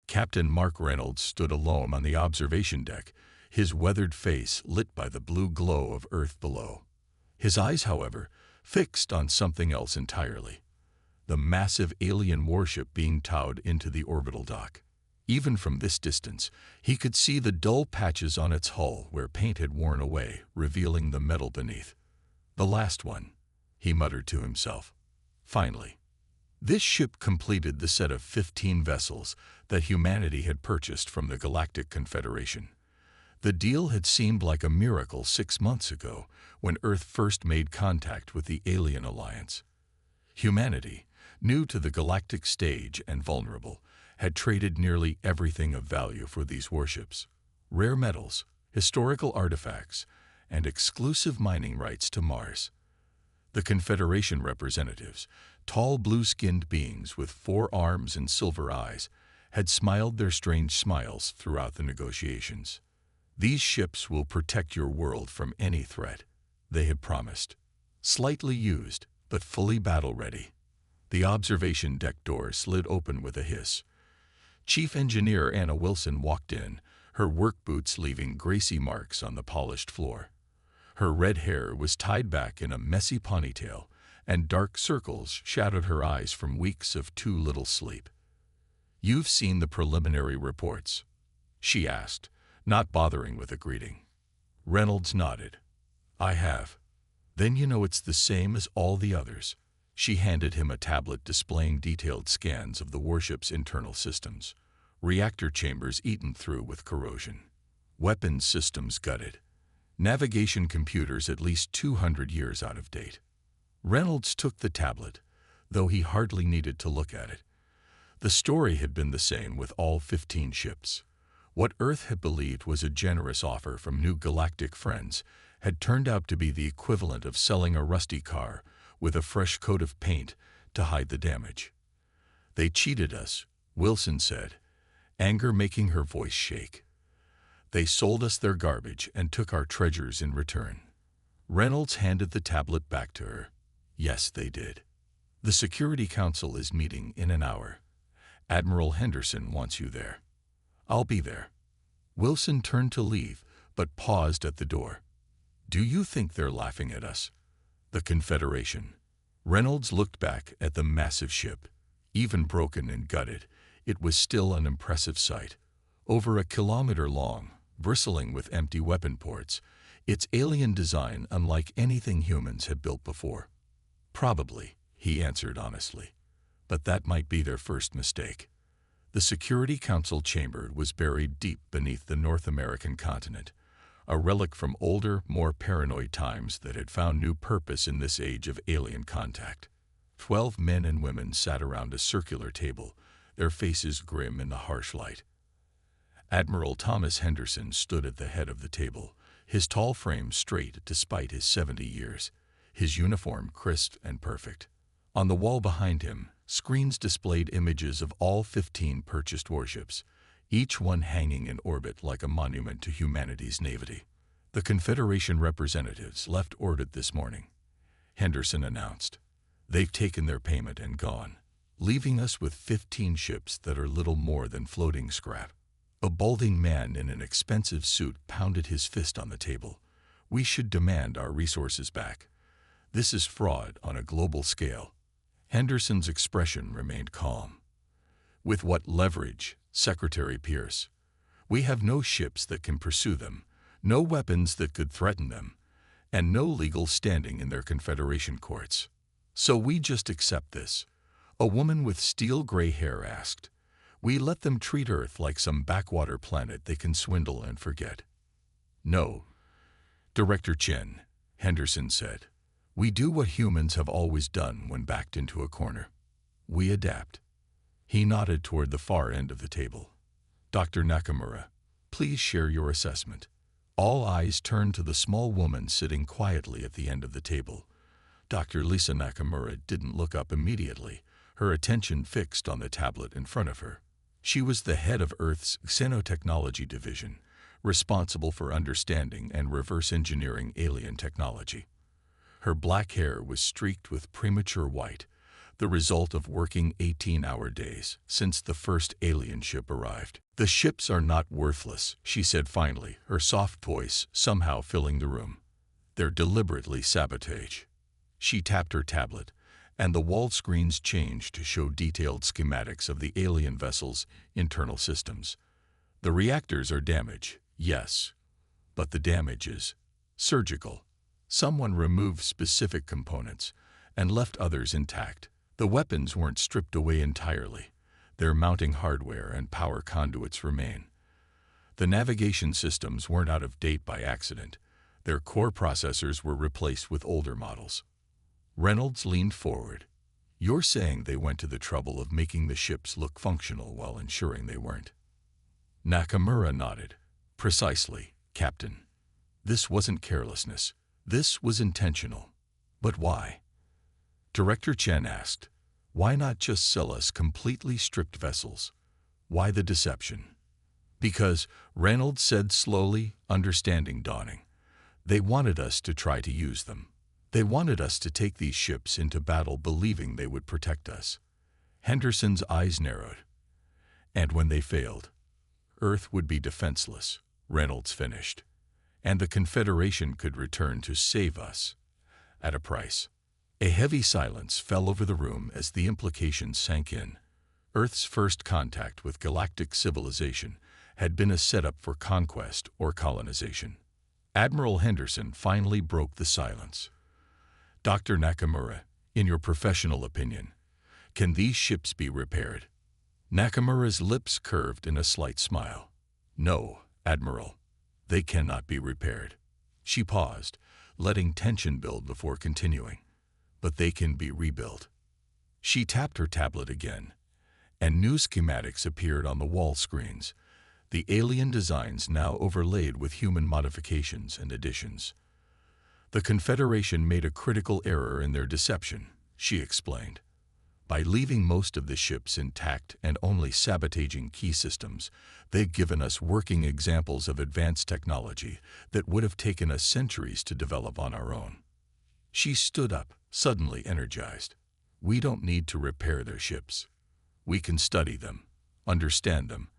Captain Mark Reynolds stood alone on the observation deck, his weathered face lit by the blue glow of Earth below. His eyes, however, fixed on something else entirely, the massive alien warship being towed into the orbital dock. Even from this distance, he could see the dull patches on its hull where paint had worn away, revealing the metal beneath. The last one, he muttered to himself. Finally, this ship completed the set of 15 vessels that humanity had purchased from the Galactic Confederation. The deal had seemed like a miracle 6 months ago when Earth first made contact with the Alien Alliance. Humanity, new to the galactic stage and vulnerable, had traded nearly everything of value for these warships: rare metals, historical artifacts, and exclusive mining rights to Mars. The Confederation representatives, tall blue-skinned beings with 4 arms and silver eyes, had smiled their strange smiles throughout the negotiations. These ships will protect your world from any threat, they had promised. Slightly used, but fully battle-ready. The observation deck door slid open with a hiss. Chief Engineer Anna Wilson walked in, her work boots leaving greasy marks on the polished floor. Her red hair was tied back in a messy ponytail, and dark circles shadowed her eyes from weeks of too little sleep. "You've seen the preliminary reports?" she asked, not bothering with a greeting. Reynolds nodded. "I have." "Then you know it's the same as all the others." She handed him a tablet displaying detailed scans of the warship's internal systems. Reactor chambers eaten through with corrosion. Weapons systems gutted. Navigation computers at least 200 years out of date. Reynolds took the tablet, though he hardly needed to look at it. The story had been the same with all 15 ships. What Earth had believed was a generous offer from new galactic friends had turned out to be the equivalent of selling a rusty car with a fresh coat of paint to hide the damage. "They cheated us," Wilson said, anger making her voice shake. "They sold us their garbage and took our treasures in return." Reynolds handed the tablet back to her. "Yes, they did. The Security Council is meeting in an hour. Admiral Henderson wants you there." "I'll be there." Wilson turned to leave, but paused at the door. "Do you think they're laughing at us?" "The Confederation." Reynolds looked back at the massive ship. Even broken and gutted, it was still an impressive sight. Over a kilometer long, bristling with empty weapon ports, its alien design unlike anything humans had built before. "Probably," he answered honestly. "But that might be their first mistake." The Security Council chamber was buried deep beneath the North American continent, a relic from older, more paranoid times that had found new purpose in this age of alien contact. 12 men and women sat around a circular table, their faces grim in the harsh light. Admiral Thomas Henderson stood at the head of the table, his tall frame straight despite his 70 years, his uniform crisp and perfect. On the wall behind him, screens displayed images of all 15 purchased warships, each one hanging in orbit like a monument to humanity's naivety. "The Confederation representatives left orbit this morning," Henderson announced. "They've taken their payment and gone, leaving us with 15 ships that are little more than floating scrap." A balding man in an expensive suit pounded his fist on the table. "We should demand our resources back. This is fraud on a global scale." Henderson's expression remained calm. "With what leverage, Secretary Pierce? We have no ships that can pursue them, no weapons that could threaten them, and no legal standing in their Confederation courts. So we just accept this," a woman with steel-gray hair asked. "We let them treat Earth like some backwater planet they can swindle and forget." "No, Director Chen," Henderson said. "We do what humans have always done when backed into a corner. We adapt." He nodded toward the far end of the table. "Dr. Nakamura, please share your assessment." All eyes turned to the small woman sitting quietly at the end of the table. Dr. Lisa Nakamura didn't look up immediately, her attention fixed on the tablet in front of her. She was the head of Earth's Xenotechnology Division, responsible for understanding and reverse engineering alien technology. Her black hair was streaked with premature white, the result of working 18-hour days since the first alien ship arrived. "The ships are not worthless," she said finally, her soft voice somehow filling the room. "They're deliberately sabotage." She tapped her tablet, and the wall screens changed to show detailed schematics of the alien vessel's internal systems. "The reactors are damaged, yes, but the damage is surgical. Someone removed specific components and left others intact. The weapons weren't stripped away entirely. Their mounting hardware and power conduits remain. The navigation systems weren't out of date by accident. Their core processors were replaced with older models." Reynolds leaned forward. "You're saying they went to the trouble of making the ships look functional while ensuring they weren't?" Nakamura nodded. "Precisely, Captain. This wasn't carelessness. This was intentional." "But why?" Director Chen asked. "Why not just sell us completely stripped vessels? Why the deception?" "Because," Reynolds said slowly, understanding dawning, "they wanted us to try to use them. They wanted us to take these ships into battle believing they would protect us." Henderson's eyes narrowed. "And when they failed, Earth would be defenseless," Reynolds finished. "And the Confederation could return to save us, at a price." A heavy silence fell over the room as the implications sank in. Earth's first contact with galactic civilization had been a setup for conquest or colonization. Admiral Henderson finally broke the silence. "Dr. Nakamura, in your professional opinion, can these ships be repaired?" Nakamura's lips curved in a slight smile. "No, Admiral. They cannot be repaired. She paused, letting tension build before continuing. But they can be rebuilt. She tapped her tablet again, and new schematics appeared on the wall screens, the alien designs now overlaid with human modifications and additions. The Confederation made a critical error in their deception, she explained. By leaving most of the ships intact and only sabotaging key systems, they've given us working examples of advanced technology that would have taken us centuries to develop on our own. She stood up, suddenly energized. We don't need to repair their ships. We can study them, understand them,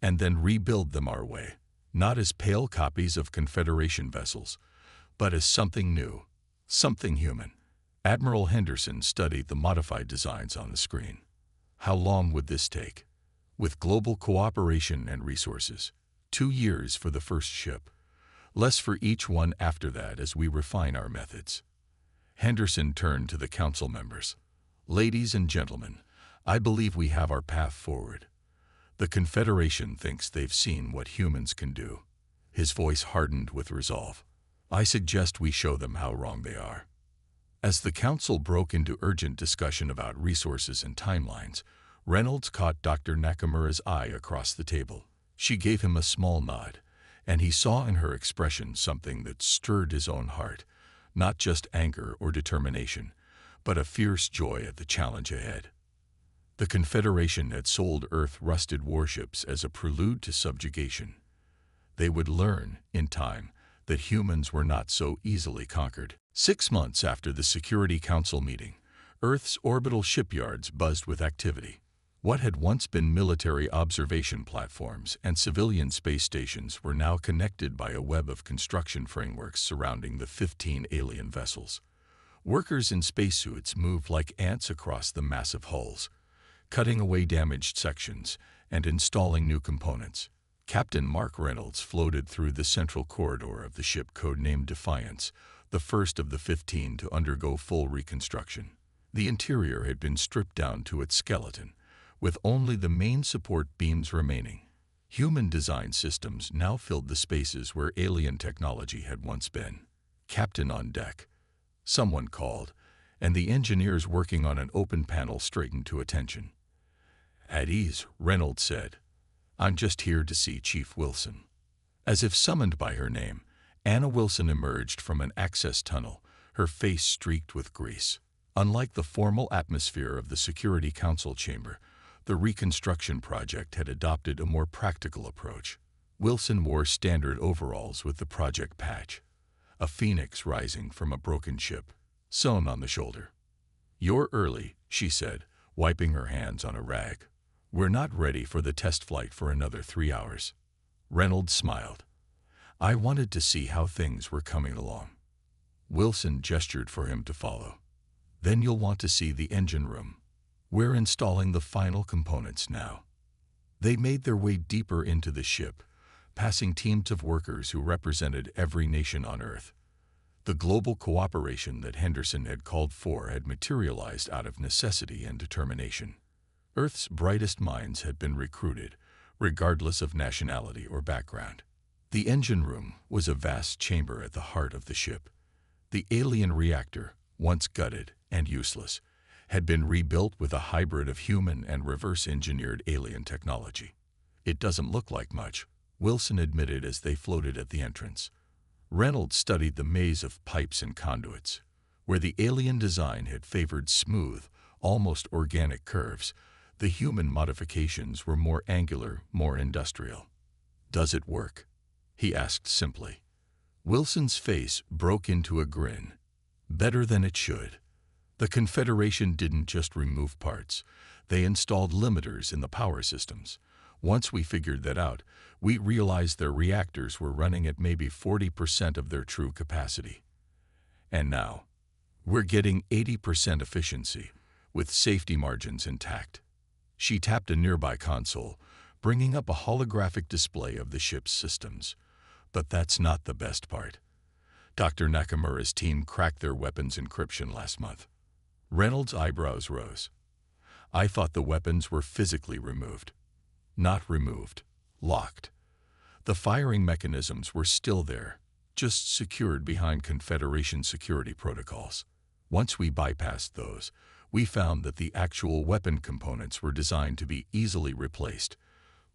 and then rebuild them our way, not as pale copies of Confederation vessels, but as something new, something human. Admiral Henderson studied the modified designs on the screen. How long would this take? With global cooperation and resources, 2 years for the first ship, less for each one after that as we refine our methods. Henderson turned to the council members. Ladies and gentlemen, I believe we have our path forward. The Confederation thinks they've seen what humans can do. His voice hardened with resolve. I suggest we show them how wrong they are. As the council broke into urgent discussion about resources and timelines, Reynolds caught Dr. Nakamura's eye across the table. She gave him a small nod, and he saw in her expression something that stirred his own heart, not just anger or determination, but a fierce joy at the challenge ahead. The Confederation had sold Earth-rusted warships as a prelude to subjugation. They would learn, in time, that humans were not so easily conquered. 6 months after the Security Council meeting, Earth's orbital shipyards buzzed with activity. What had once been military observation platforms and civilian space stations were now connected by a web of construction frameworks surrounding the 15 alien vessels. Workers in spacesuits moved like ants across the massive hulls, cutting away damaged sections and installing new components. Captain Mark Reynolds floated through the central corridor of the ship codenamed Defiance, the first of the 15 to undergo full reconstruction. The interior had been stripped down to its skeleton, with only the main support beams remaining. Human design systems now filled the spaces where alien technology had once been. Captain on deck, someone called, and the engineers working on an open panel straightened to attention. At ease, Reynolds said, I'm just here to see Chief Wilson. As if summoned by her name, Anna Wilson emerged from an access tunnel, her face streaked with grease. Unlike the formal atmosphere of the Security Council chamber, the reconstruction project had adopted a more practical approach. Wilson wore standard overalls with the project patch, a phoenix rising from a broken ship, sewn on the shoulder. You're early, she said, wiping her hands on a rag. We're not ready for the test flight for another 3 hours. Reynolds smiled. I wanted to see how things were coming along. Wilson gestured for him to follow. Then you'll want to see the engine room. We're installing the final components now. They made their way deeper into the ship, passing teams of workers who represented every nation on Earth. The global cooperation that Henderson had called for had materialized out of necessity and determination. Earth's brightest minds had been recruited, regardless of nationality or background. The engine room was a vast chamber at the heart of the ship. The alien reactor, once gutted and useless, had been rebuilt with a hybrid of human and reverse-engineered alien technology. It doesn't look like much, Wilson admitted as they floated at the entrance. Reynolds studied the maze of pipes and conduits. Where the alien design had favored smooth, almost organic curves, the human modifications were more angular, more industrial. Does it work? He asked simply. Wilson's face broke into a grin. Better than it should. The Confederation didn't just remove parts. They installed limiters in the power systems. Once we figured that out, we realized their reactors were running at maybe 40% of their true capacity. And now, we're getting 80% efficiency, with safety margins intact. She tapped a nearby console, bringing up a holographic display of the ship's systems. But that's not the best part. Dr. Nakamura's team cracked their weapons encryption last month. Reynolds' eyebrows rose. I thought the weapons were physically removed. Not removed. Locked. The firing mechanisms were still there, just secured behind Confederation security protocols. Once we bypassed those, we found that the actual weapon components were designed to be easily replaced,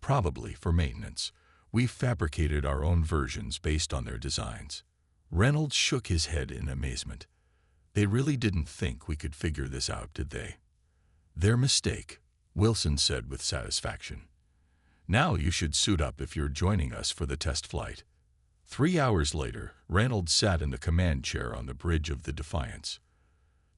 probably for maintenance. We fabricated our own versions based on their designs. Reynolds shook his head in amazement. They really didn't think we could figure this out, did they? Their mistake, Wilson said with satisfaction. Now you should suit up if you're joining us for the test flight. 3 hours later, Reynolds sat in the command chair on the bridge of the Defiance.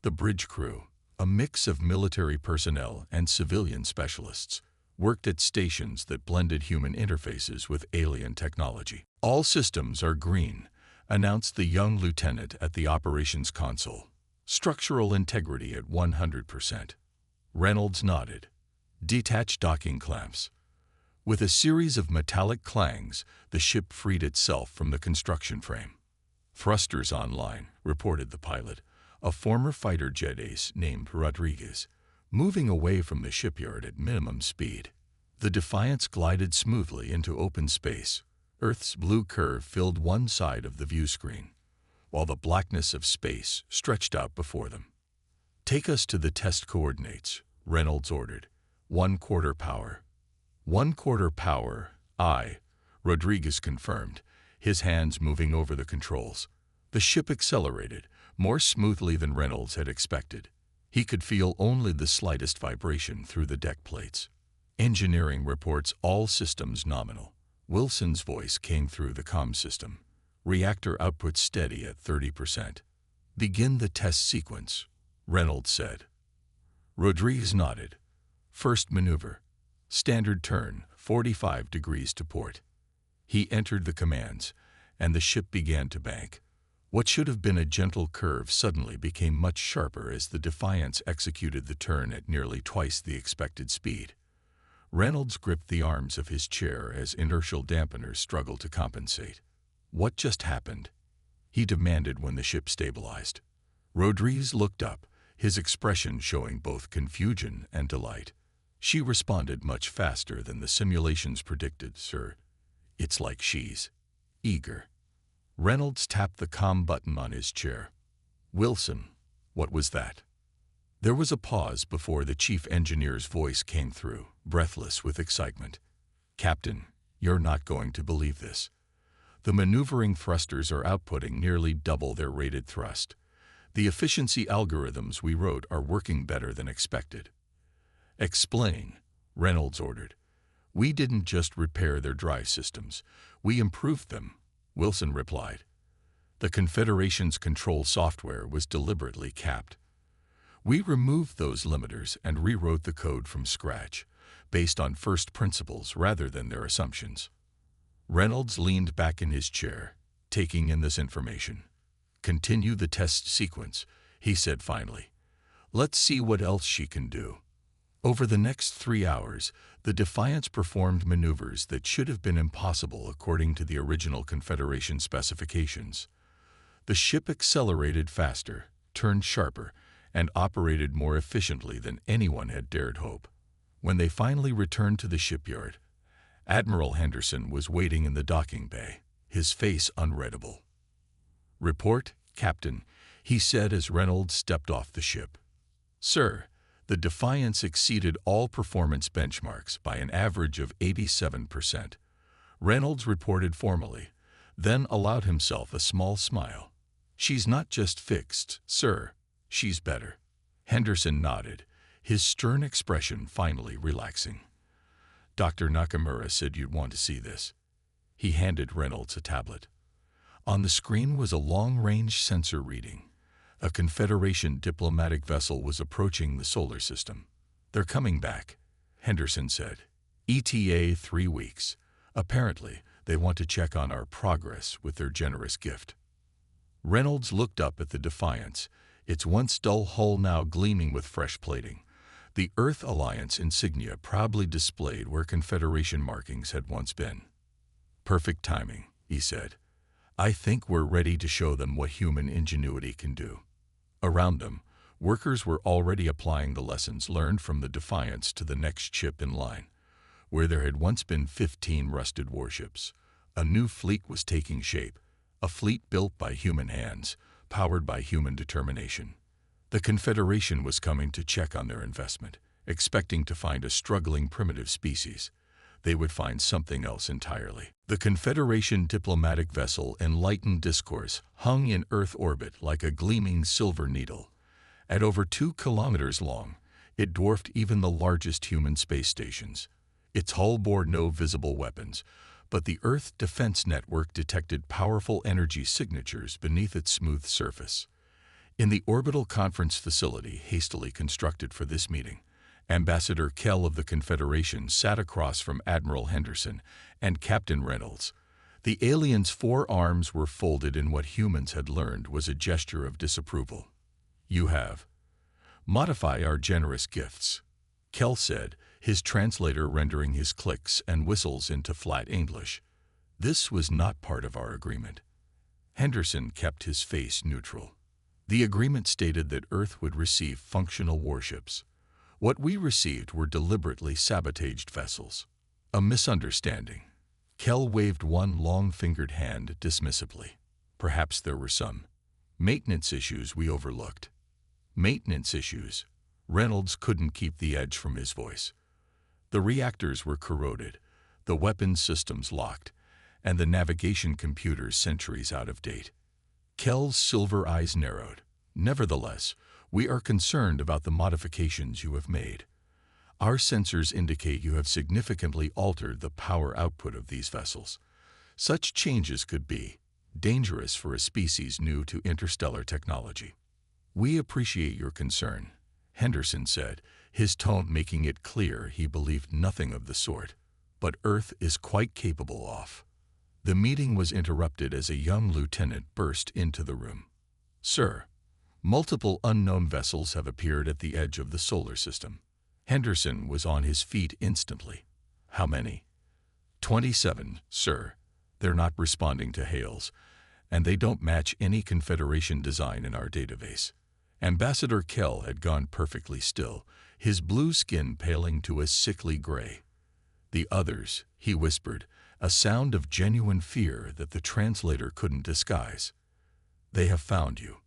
The bridge crew, a mix of military personnel and civilian specialists, worked at stations that blended human interfaces with alien technology. All systems are green, announced the young lieutenant at the operations console. Structural integrity at 100%. Reynolds nodded. Detach docking clamps. With a series of metallic clangs, the ship freed itself from the construction frame. Thrusters online, reported the pilot, a former fighter jet ace named Rodriguez, moving away from the shipyard at minimum speed. The Defiance glided smoothly into open space. Earth's blue curve filled one side of the view screen, while the blackness of space stretched out before them. Take us to the test coordinates, Reynolds ordered. 1/4 power. 1/4 power, aye, Rodriguez confirmed, his hands moving over the controls. The ship accelerated, more smoothly than Reynolds had expected. He could feel only the slightest vibration through the deck plates. Engineering reports all systems nominal. Wilson's voice came through the comm system. Reactor output steady at 30%. Begin the test sequence, Reynolds said. Rodriguez nodded. First maneuver. Standard turn, 45 degrees to port. He entered the commands, and the ship began to bank. What should have been a gentle curve suddenly became much sharper as the Defiance executed the turn at nearly twice the expected speed. Reynolds gripped the arms of his chair as inertial dampeners struggled to compensate. What just happened? He demanded when the ship stabilized. Rodriguez looked up, his expression showing both confusion and delight. She responded much faster than the simulations predicted, sir. It's like she's eager. Reynolds tapped the comm button on his chair. Wilson, what was that? There was a pause before the chief engineer's voice came through, breathless with excitement. Captain, you're not going to believe this. The maneuvering thrusters are outputting nearly double their rated thrust. The efficiency algorithms we wrote are working better than expected. Explain, Reynolds ordered. We didn't just repair their drive systems. We improved them, Wilson replied. The Confederation's control software was deliberately capped. We removed those limiters and rewrote the code from scratch, based on first principles rather than their assumptions. Reynolds leaned back in his chair, taking in this information. Continue the test sequence, he said finally. Let's see what else she can do. Over the next 3 hours, the Defiance performed maneuvers that should have been impossible according to the original Confederation specifications. The ship accelerated faster, turned sharper, and operated more efficiently than anyone had dared hope. When they finally returned to the shipyard, Admiral Henderson was waiting in the docking bay, his face unreadable. Report, Captain, he said as Reynolds stepped off the ship. Sir, the Defiance exceeded all performance benchmarks by an average of 87%. Reynolds reported formally, then allowed himself a small smile. She's not just fixed, sir. She's better. Henderson nodded, his stern expression finally relaxing. Dr. Nakamura said you'd want to see this. He handed Reynolds a tablet. On the screen was a long-range sensor reading. A Confederation diplomatic vessel was approaching the solar system. They're coming back, Henderson said. ETA 3 weeks. Apparently, they want to check on our progress with their generous gift. Reynolds looked up at the Defiance, its once dull hull now gleaming with fresh plating. The Earth Alliance insignia proudly displayed where Confederation markings had once been. Perfect timing, he said. I think we're ready to show them what human ingenuity can do. Around them, workers were already applying the lessons learned from the Defiance to the next ship in line. Where there had once been 15 rusted warships, a new fleet was taking shape, a fleet built by human hands, powered by human determination. The Confederation was coming to check on their investment, expecting to find a struggling primitive species. They would find something else entirely. The Confederation diplomatic vessel Enlightened Discourse hung in Earth orbit like a gleaming silver needle. At over 2 kilometers long, it dwarfed even the largest human space stations. Its hull bore no visible weapons, but the Earth Defense Network detected powerful energy signatures beneath its smooth surface. In the orbital conference facility hastily constructed for this meeting, Ambassador Kell of the Confederation sat across from Admiral Henderson and Captain Reynolds. The aliens' 4 arms were folded in what humans had learned was a gesture of disapproval. "You have modify our generous gifts," Kell said, his translator rendering his clicks and whistles into flat English. "This was not part of our agreement." Henderson kept his face neutral. "The agreement stated that Earth would receive functional warships. What we received were deliberately sabotaged vessels. A misunderstanding." Kell waved one long-fingered hand dismissively. "Perhaps there were some maintenance issues we overlooked." "Maintenance issues?" Reynolds couldn't keep the edge from his voice. "The reactors were corroded, the weapons systems locked, and the navigation computers centuries out of date." Kell's silver eyes narrowed. "Nevertheless, we are concerned about the modifications you have made. Our sensors indicate you have significantly altered the power output of these vessels. Such changes could be dangerous for a species new to interstellar technology." "We appreciate your concern," Henderson said, his tone making it clear he believed nothing of the sort. "But Earth is quite capable of—" The meeting was interrupted as a young lieutenant burst into the room. "Sir, multiple unknown vessels have appeared at the edge of the solar system." Henderson was on his feet instantly. "How many?" 27, sir. They're not responding to hails, and they don't match any Confederation design in our database." Ambassador Kell had gone perfectly still, his blue skin paling to a sickly gray. "The others," he whispered, a sound of genuine fear that the translator couldn't disguise. "They have found you."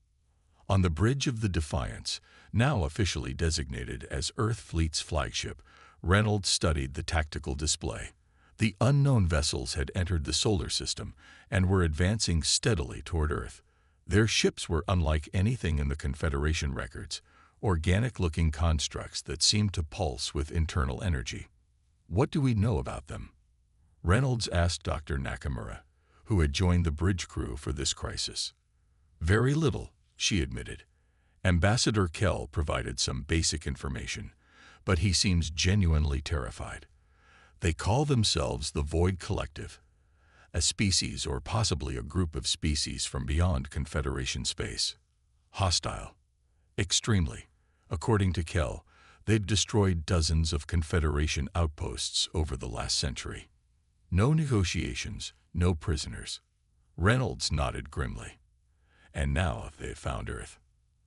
On the bridge of the Defiance, now officially designated as Earth Fleet's flagship, Reynolds studied the tactical display. The unknown vessels had entered the solar system and were advancing steadily toward Earth. Their ships were unlike anything in the Confederation records, organic-looking constructs that seemed to pulse with internal energy. "What do we know about them?" Reynolds asked Dr. Nakamura, who had joined the bridge crew for this crisis. "Very little," she admitted. Ambassador Kell provided some basic information, but he seems genuinely terrified. "They call themselves the Void Collective, a species or possibly a group of species from beyond Confederation space. Hostile. Extremely. According to Kell, they've destroyed dozens of Confederation outposts over the last century. No negotiations, no prisoners." Reynolds nodded grimly. "And now they've found Earth."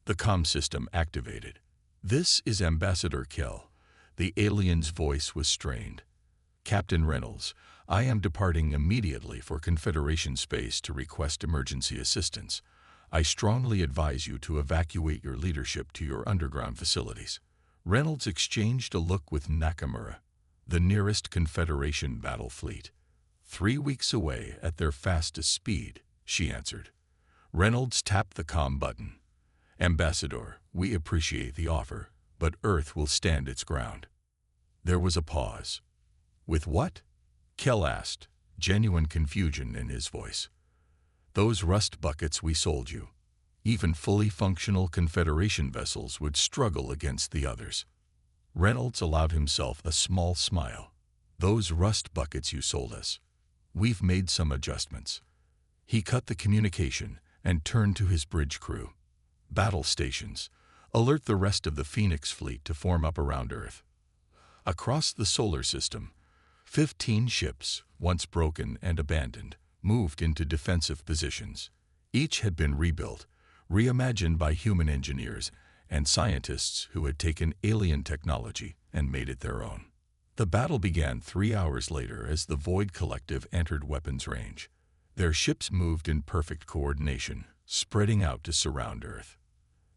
The comm system activated. "This is Ambassador Kell." The alien's voice was strained. "Captain Reynolds, I am departing immediately for Confederation space to request emergency assistance. I strongly advise you to evacuate your leadership to your underground facilities." Reynolds exchanged a look with Nakamura. "The nearest Confederation battle fleet. 3 weeks away at their fastest speed," she answered. Reynolds tapped the comm button. "Ambassador, we appreciate the offer, but Earth will stand its ground." There was a pause. "With what?" Kell asked, genuine confusion in his voice. "Those rust buckets we sold you. Even fully functional Confederation vessels would struggle against the others." Reynolds allowed himself a small smile. "Those rust buckets you sold us. We've made some adjustments." He cut the communication and turned to his bridge crew. "Battle stations. Alert the rest of the Phoenix fleet to form up around Earth." Across the solar system, 15 ships, once broken and abandoned, moved into defensive positions. Each had been rebuilt, reimagined by human engineers and scientists who had taken alien technology and made it their own. The battle began 3 hours later as the Void Collective entered weapons range. Their ships moved in perfect coordination, spreading out to surround Earth.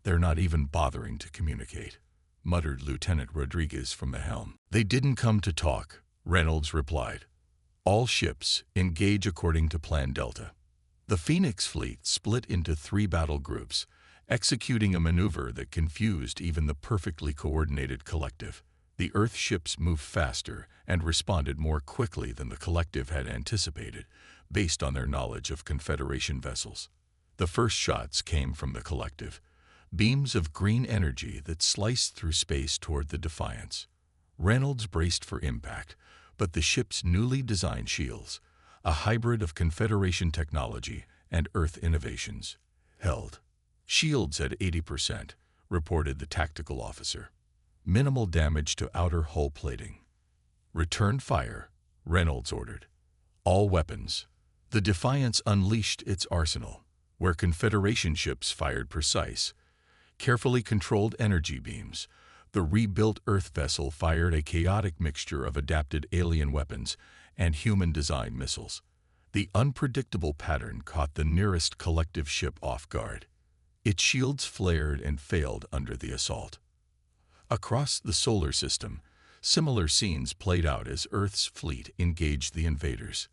"They're not even bothering to communicate," muttered Lieutenant Rodriguez from the helm. "They didn't come to talk," Reynolds replied. "All ships engage according to Plan Delta." The Phoenix fleet split into 3 battle groups, executing a maneuver that confused even the perfectly coordinated collective. The Earth ships moved faster and responded more quickly than the collective had anticipated, based on their knowledge of Confederation vessels. The first shots came from the collective, beams of green energy that sliced through space toward the Defiance. Reynolds braced for impact, but the ship's newly designed shields, a hybrid of Confederation technology and Earth innovations, held. "Shields at 80%, reported the tactical officer. "Minimal damage to outer hull plating." "Return fire," Reynolds ordered. "All weapons." The Defiance unleashed its arsenal, where Confederation ships fired precise, carefully controlled energy beams. The rebuilt Earth vessel fired a chaotic mixture of adapted alien weapons and human-designed missiles. The unpredictable pattern caught the nearest collective ship off guard. Its shields flared and failed under the assault. Across the solar system, similar scenes played out as Earth's fleet engaged the invaders.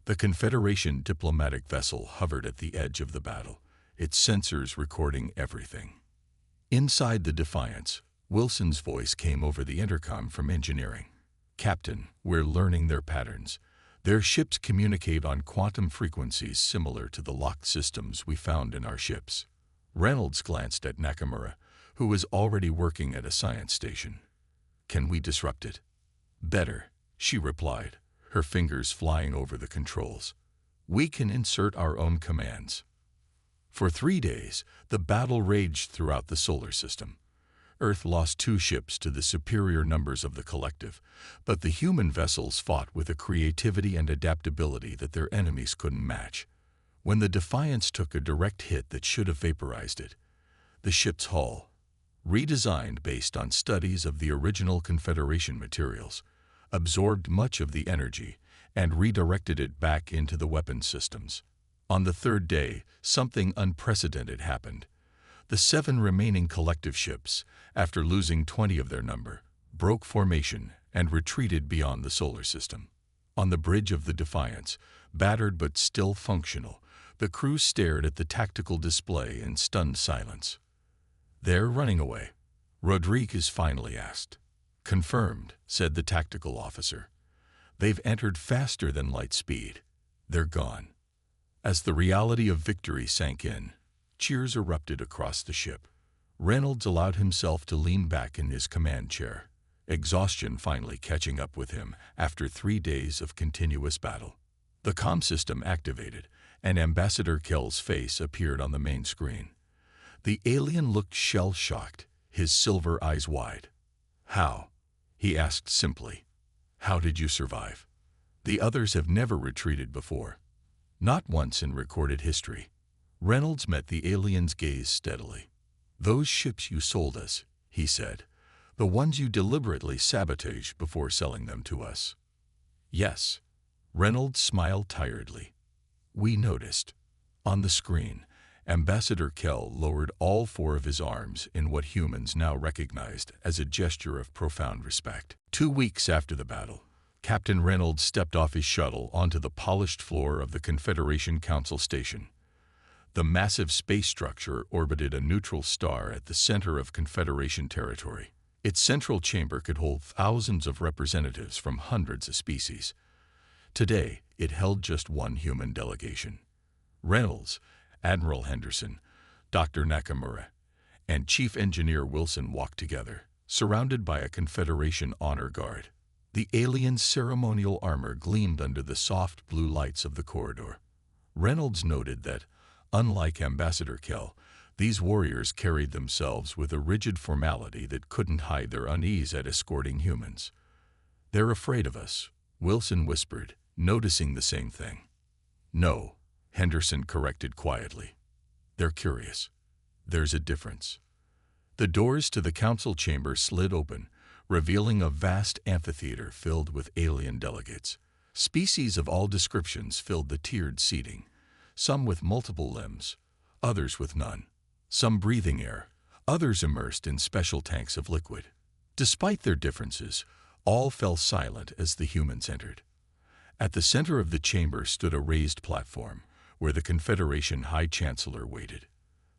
The Confederation diplomatic vessel hovered at the edge of the battle, its sensors recording everything. Inside the Defiance, Wilson's voice came over the intercom from engineering. "Captain, we're learning their patterns. Their ships communicate on quantum frequencies similar to the locked systems we found in our ships." Reynolds glanced at Nakamura, who was already working at a science station. "Can we disrupt it?" "Better," she replied, her fingers flying over the controls. "We can insert our own commands." For 3 days, the battle raged throughout the solar system. Earth lost 2 ships to the superior numbers of the collective, but the human vessels fought with a creativity and adaptability that their enemies couldn't match. When the Defiance took a direct hit that should have vaporized it, the ship's hull, redesigned based on studies of the original Confederation materials, absorbed much of the energy and redirected it back into the weapon systems. On the 3rd day, something unprecedented happened. The 7 remaining collective ships, after losing 20 of their number, broke formation and retreated beyond the solar system. On the bridge of the Defiance, battered but still functional, the crew stared at the tactical display in stunned silence. "They're running away," Rodriguez finally asked. "Confirmed," said the tactical officer. "They've entered faster than light speed. They're gone." As the reality of victory sank in, cheers erupted across the ship. Reynolds allowed himself to lean back in his command chair, exhaustion finally catching up with him after 3 days of continuous battle. The comm system activated, and Ambassador Kell's face appeared on the main screen. The alien looked shell-shocked, his silver eyes wide. "How?" he asked simply. "How did you survive? The others have never retreated before." "Not once in recorded history." Reynolds met the alien's gaze steadily. "Those ships you sold us," he said, "the ones you deliberately sabotaged before selling them to us." "Yes." Reynolds smiled tiredly. "We noticed." On the screen, Ambassador Kell lowered all 4 of his arms in what humans now recognized as a gesture of profound respect. 2 weeks after the battle, Captain Reynolds stepped off his shuttle onto the polished floor of the Confederation Council Station. The massive space structure orbited a neutral star at the center of Confederation territory. Its central chamber could hold thousands of representatives from hundreds of species. Today, it held just 1 human delegation. Reynolds, Admiral Henderson, Dr. Nakamura, and Chief Engineer Wilson walked together, surrounded by a Confederation honor guard. The alien's ceremonial armor gleamed under the soft blue lights of the corridor. Reynolds noted that, unlike Ambassador Kell, these warriors carried themselves with a rigid formality that couldn't hide their unease at escorting humans. "They're afraid of us," Wilson whispered, noticing the same thing. "No," Henderson corrected quietly. "They're curious. There's a difference." The doors to the council chamber slid open, revealing a vast amphitheater filled with alien delegates. Species of all descriptions filled the tiered seating, some with multiple limbs, others with none, some breathing air, others immersed in special tanks of liquid. Despite their differences, all fell silent as the humans entered. At the center of the chamber stood a raised platform, where the Confederation High Chancellor waited.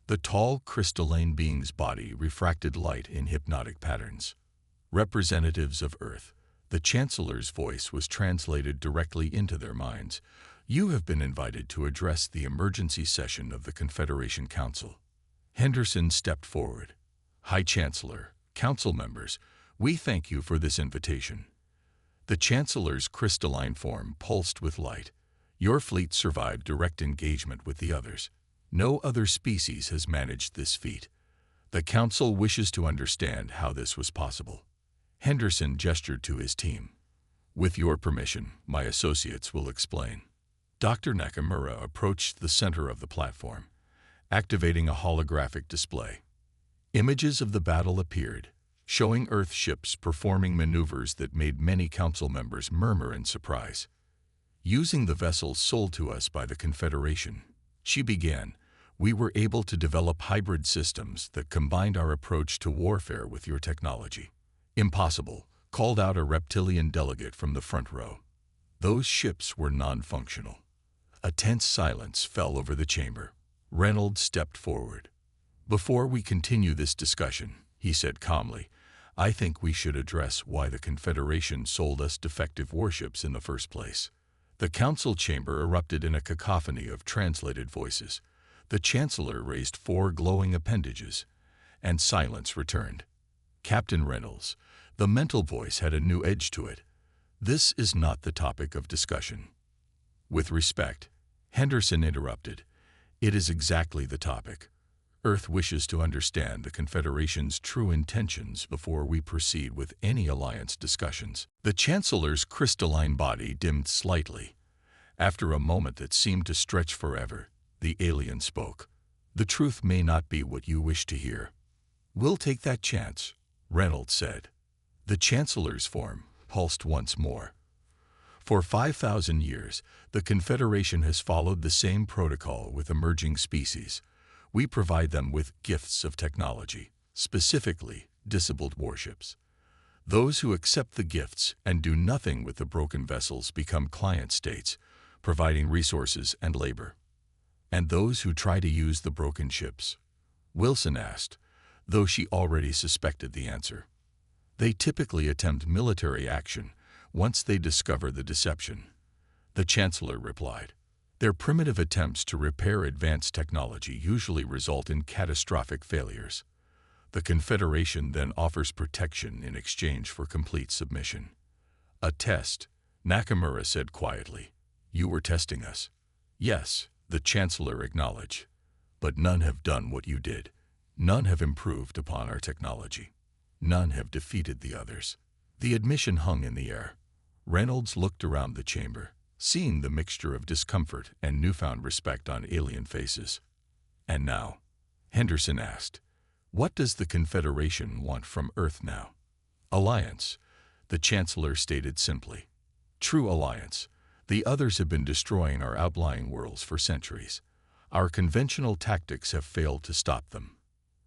The tall, crystalline being's body refracted light in hypnotic patterns. Representatives of Earth, the Chancellor's voice was translated directly into their minds. You have been invited to address the emergency session of the Confederation Council. Henderson stepped forward. High Chancellor, Council members, we thank you for this invitation. The Chancellor's crystalline form pulsed with light. Your fleet survived direct engagement with the others. No other species has managed this feat. The Council wishes to understand how this was possible. Henderson gestured to his team. With your permission, my associates will explain. Dr. Nakamura approached the center of the platform, activating a holographic display. Images of the battle appeared, showing Earth ships performing maneuvers that made many Council members murmur in surprise. Using the vessels sold to us by the Confederation, she began, we were able to develop hybrid systems that combined our approach to warfare with your technology. Impossible, called out a reptilian delegate from the front row. Those ships were non-functional. A tense silence fell over the chamber. Reynolds stepped forward. Before we continue this discussion, he said calmly, I think we should address why the Confederation sold us defective warships in the first place. The Council chamber erupted in a cacophony of translated voices. The Chancellor raised 4 glowing appendages, and silence returned. Captain Reynolds, the mental voice had a new edge to it. This is not the topic of discussion. With respect, Henderson interrupted. It is exactly the topic. Earth wishes to understand the Confederation's true intentions before we proceed with any alliance discussions. The Chancellor's crystalline body dimmed slightly. After a moment that seemed to stretch forever, the alien spoke. The truth may not be what you wish to hear. We'll take that chance, Reynolds said. The Chancellor's form pulsed once more. For 5,000 years, the Confederation has followed the same protocol with emerging species. We provide them with gifts of technology, specifically disabled warships. Those who accept the gifts and do nothing with the broken vessels become client states, providing resources and labor. And those who try to use the broken ships? Wilson asked, though she already suspected the answer. They typically attempt military action once they discover the deception. The Chancellor replied. Their primitive attempts to repair advanced technology usually result in catastrophic failures. The Confederation then offers protection in exchange for complete submission. A test, Nakamura said quietly. You were testing us. Yes, the Chancellor acknowledged. But none have done what you did. None have improved upon our technology. None have defeated the others. The admission hung in the air. Reynolds looked around the chamber, seeing the mixture of discomfort and newfound respect on alien faces. And now, Henderson asked, what does the Confederation want from Earth now? Alliance, the Chancellor stated simply. True alliance. The others have been destroying our outlying worlds for centuries. Our conventional tactics have failed to stop them.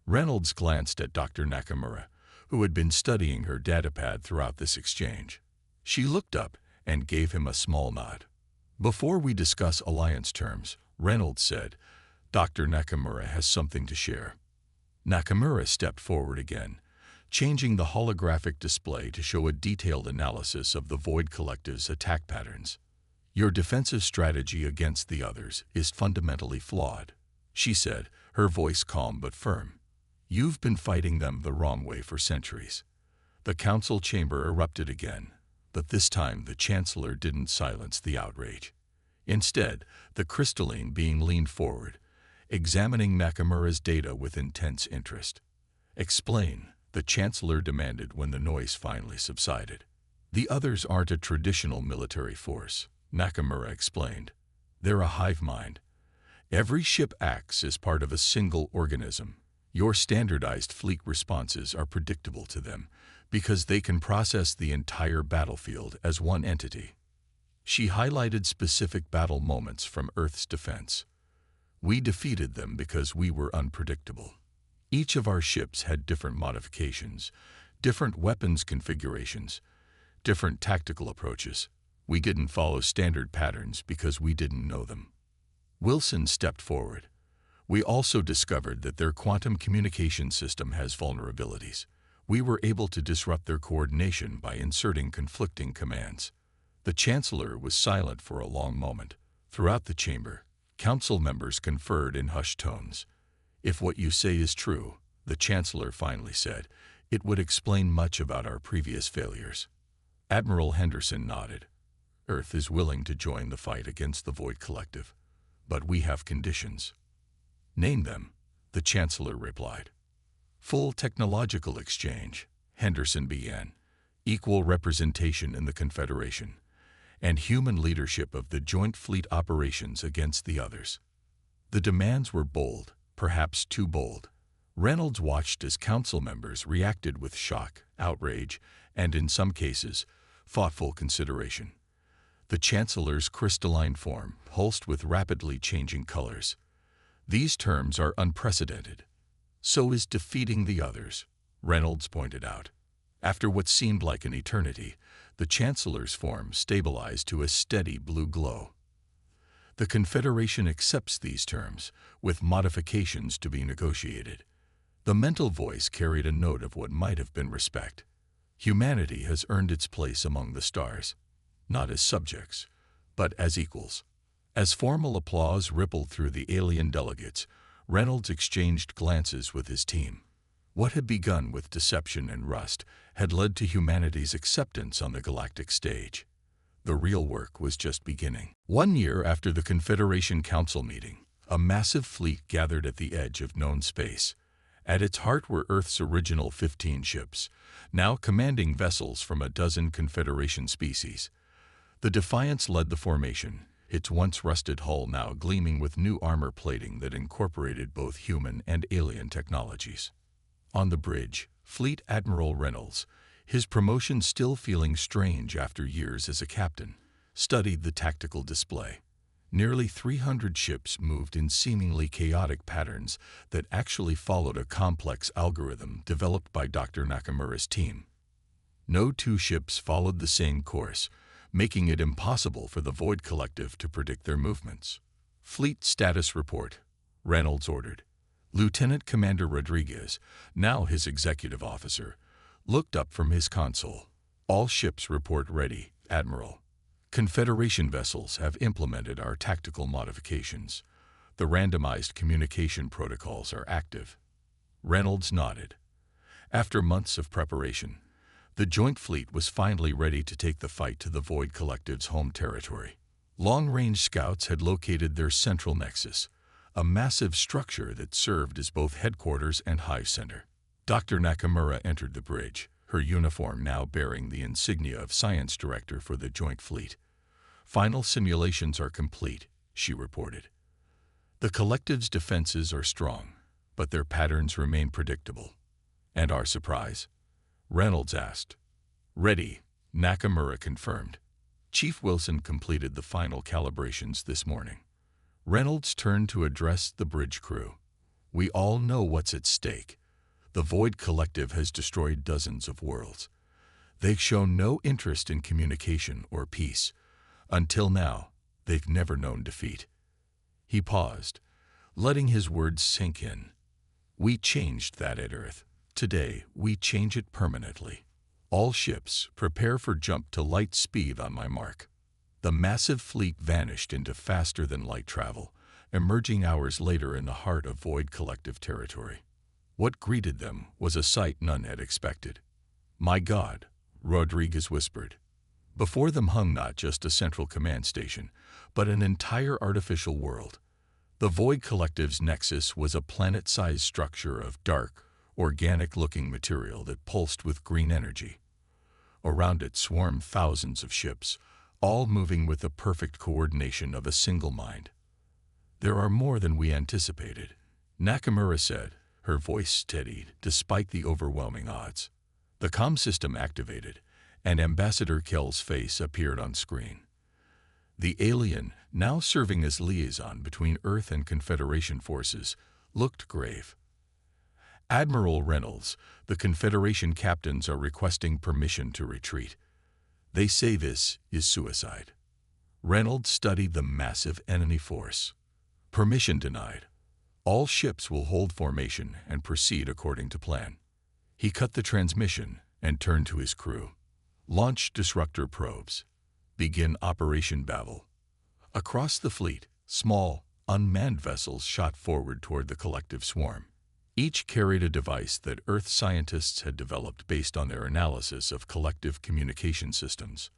Reynolds glanced at Dr. Nakamura, who had been studying her datapad throughout this exchange. She looked up and gave him a small nod. Before we discuss alliance terms, Reynolds said, Dr. Nakamura has something to share. Nakamura stepped forward again, changing the holographic display to show a detailed analysis of the Void Collective's attack patterns. Your defensive strategy against the others is fundamentally flawed, she said, her voice calm but firm. You've been fighting them the wrong way for centuries. The Council chamber erupted again, but this time the Chancellor didn't silence the outrage. Instead, the crystalline being leaned forward, examining Nakamura's data with intense interest. Explain, the Chancellor demanded when the noise finally subsided. The others aren't a traditional military force, Nakamura explained. They're a hive mind. Every ship acts as part of a single organism. Your standardized fleet responses are predictable to them because they can process the entire battlefield as one entity. She highlighted specific battle moments from Earth's defense. We defeated them because we were unpredictable. Each of our ships had different modifications, different weapons configurations, different tactical approaches. We didn't follow standard patterns because we didn't know them. Wilson stepped forward. We also discovered that their quantum communication system has vulnerabilities. We were able to disrupt their coordination by inserting conflicting commands. The Chancellor was silent for a long moment. Throughout the chamber, council members conferred in hushed tones. "If what you say is true," the Chancellor finally said, "it would explain much about our previous failures." Admiral Henderson nodded. "Earth is willing to join the fight against the Void Collective, but we have conditions." "Name them," the Chancellor replied. "Full technological exchange," Henderson began, "equal representation in the Confederation, and human leadership of the joint fleet operations against the others." The demands were bold, perhaps too bold. Reynolds watched as council members reacted with shock, outrage, and in some cases, thoughtful consideration. The Chancellor's crystalline form pulsed with rapidly changing colors. "These terms are unprecedented. So is defeating the others," Reynolds pointed out. After what seemed like an eternity, the Chancellor's form stabilized to a steady blue glow. "The Confederation accepts these terms, with modifications to be negotiated." The mental voice carried a note of what might have been respect. "Humanity has earned its place among the stars, not as subjects, but as equals." As formal applause rippled through the alien delegates, Reynolds exchanged glances with his team. What had begun with deception and rust had led to humanity's acceptance on the galactic stage. The real work was just beginning. 1 year after the Confederation Council meeting, a massive fleet gathered at the edge of known space. At its heart were Earth's original 15 ships, now commanding vessels from a dozen Confederation species. The Defiance led the formation, its once rusted hull now gleaming with new armor plating that incorporated both human and alien technologies. On the bridge, Fleet Admiral Reynolds, his promotion still feeling strange after years as a captain, studied the tactical display. Nearly 300 ships moved in seemingly chaotic patterns that actually followed a complex algorithm developed by Dr. Nakamura's team. No two ships followed the same course, making it impossible for the Void Collective to predict their movements. "Fleet status report," Reynolds ordered. Lieutenant Commander Rodriguez, now his executive officer, looked up from his console. "All ships report ready, Admiral. Confederation vessels have implemented our tactical modifications. The randomized communication protocols are active." Reynolds nodded. After months of preparation, the joint fleet was finally ready to take the fight to the Void Collective's home territory. Long-range scouts had located their central nexus, a massive structure that served as both headquarters and hive center. Dr. Nakamura entered the bridge, her uniform now bearing the insignia of Science Director for the Joint Fleet. "Final simulations are complete," she reported. "The Collective's defenses are strong, but their patterns remain predictable." "And our surprise?" Reynolds asked. "Ready," Nakamura confirmed. Chief Wilson completed the final calibrations this morning. Reynolds turned to address the bridge crew. "We all know what's at stake. The Void Collective has destroyed dozens of worlds. They've shown no interest in communication or peace. Until now, they've never known defeat." He paused, letting his words sink in. "We changed that at Earth. Today, we change it permanently. All ships, prepare for jump to light speed on my mark." The massive fleet vanished into faster-than-light travel, emerging hours later in the heart of Void Collective territory. What greeted them was a sight none had expected. "My God," Rodriguez whispered. Before them hung not just a central command station, but an entire artificial world. The Void Collective's nexus was a planet-sized structure of dark, organic-looking material that pulsed with green energy. Around it swarmed thousands of ships, all moving with the perfect coordination of a single mind. "There are more than we anticipated," Nakamura said, her voice steadied despite the overwhelming odds. The comm system activated, and Ambassador Kell's face appeared on screen. The alien, now serving as liaison between Earth and Confederation forces, looked grave. "Admiral Reynolds, the Confederation captains are requesting permission to retreat. They say this is suicide." Reynolds studied the massive enemy force. "Permission denied. All ships will hold formation and proceed according to plan." He cut the transmission and turned to his crew. "Launch disruptor probes. Begin Operation Babel." Across the fleet, small, unmanned vessels shot forward toward the collective swarm. Each carried a device that Earth scientists had developed based on their analysis of collective communication systems.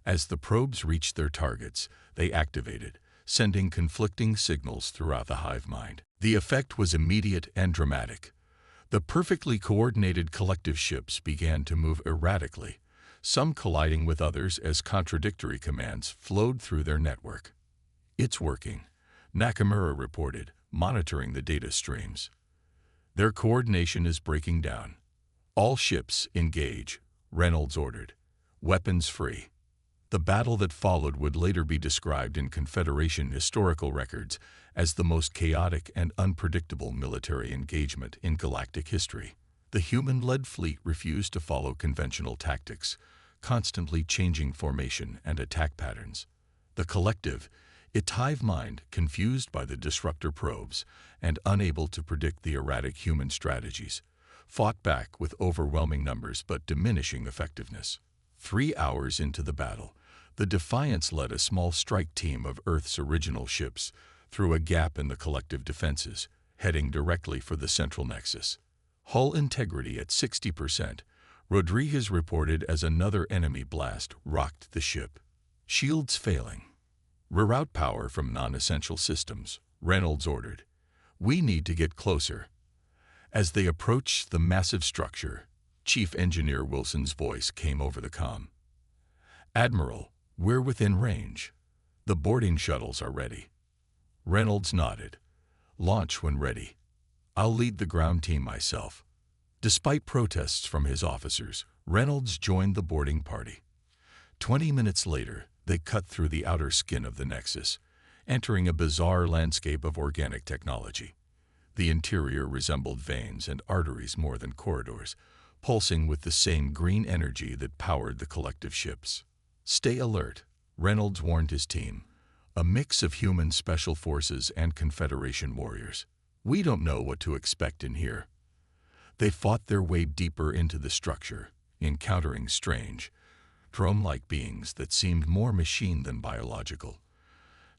As the probes reached their targets, they activated, sending conflicting signals throughout the hive mind. The effect was immediate and dramatic. The perfectly coordinated collective ships began to move erratically, some colliding with others as contradictory commands flowed through their network. "It's working," Nakamura reported, monitoring the data streams. "Their coordination is breaking down." "All ships engage," Reynolds ordered. "Weapons free." The battle that followed would later be described in Confederation historical records as the most chaotic and unpredictable military engagement in galactic history. The human-led fleet refused to follow conventional tactics, constantly changing formation and attack patterns. The collective, its hive mind, confused by the disruptor probes and unable to predict the erratic human strategies, fought back with overwhelming numbers but diminishing effectiveness. 3 hours into the battle, the Defiance led a small strike team of Earth's original ships through a gap in the collective defenses, heading directly for the central nexus. Hull integrity at 60%, Rodriguez reported as another enemy blast rocked the ship. "Shields failing. Reroute power from non-essential systems," Reynolds ordered. "We need to get closer." As they approached the massive structure, Chief Engineer Wilson's voice came over the comm. "Admiral, we're within range. The boarding shuttles are ready." Reynolds nodded. "Launch when ready. I'll lead the ground team myself." Despite protests from his officers, Reynolds joined the boarding party. 20 minutes later, they cut through the outer skin of the Nexus, entering a bizarre landscape of organic technology. The interior resembled veins and arteries more than corridors, pulsing with the same green energy that powered the collective ships. "Stay alert," Reynolds warned his team, a mix of human special forces and Confederation warriors. "We don't know what to expect in here." They fought their way deeper into the structure, encountering strange, drone-like beings that seemed more machine than biological.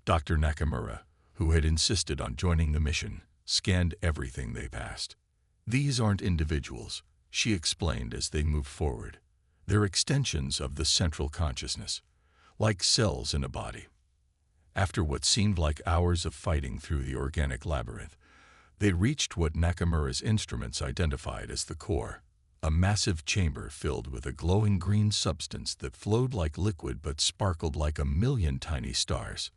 Dr. Nakamura, who had insisted on joining the mission, scanned everything they passed. "These aren't individuals," she explained as they moved forward. "They're extensions of the central consciousness, like cells in a body." After what seemed like hours of fighting through the organic labyrinth, they reached what Nakamura's instruments identified as the core, a massive chamber filled with a glowing green substance that flowed like liquid but sparkled like a million tiny stars.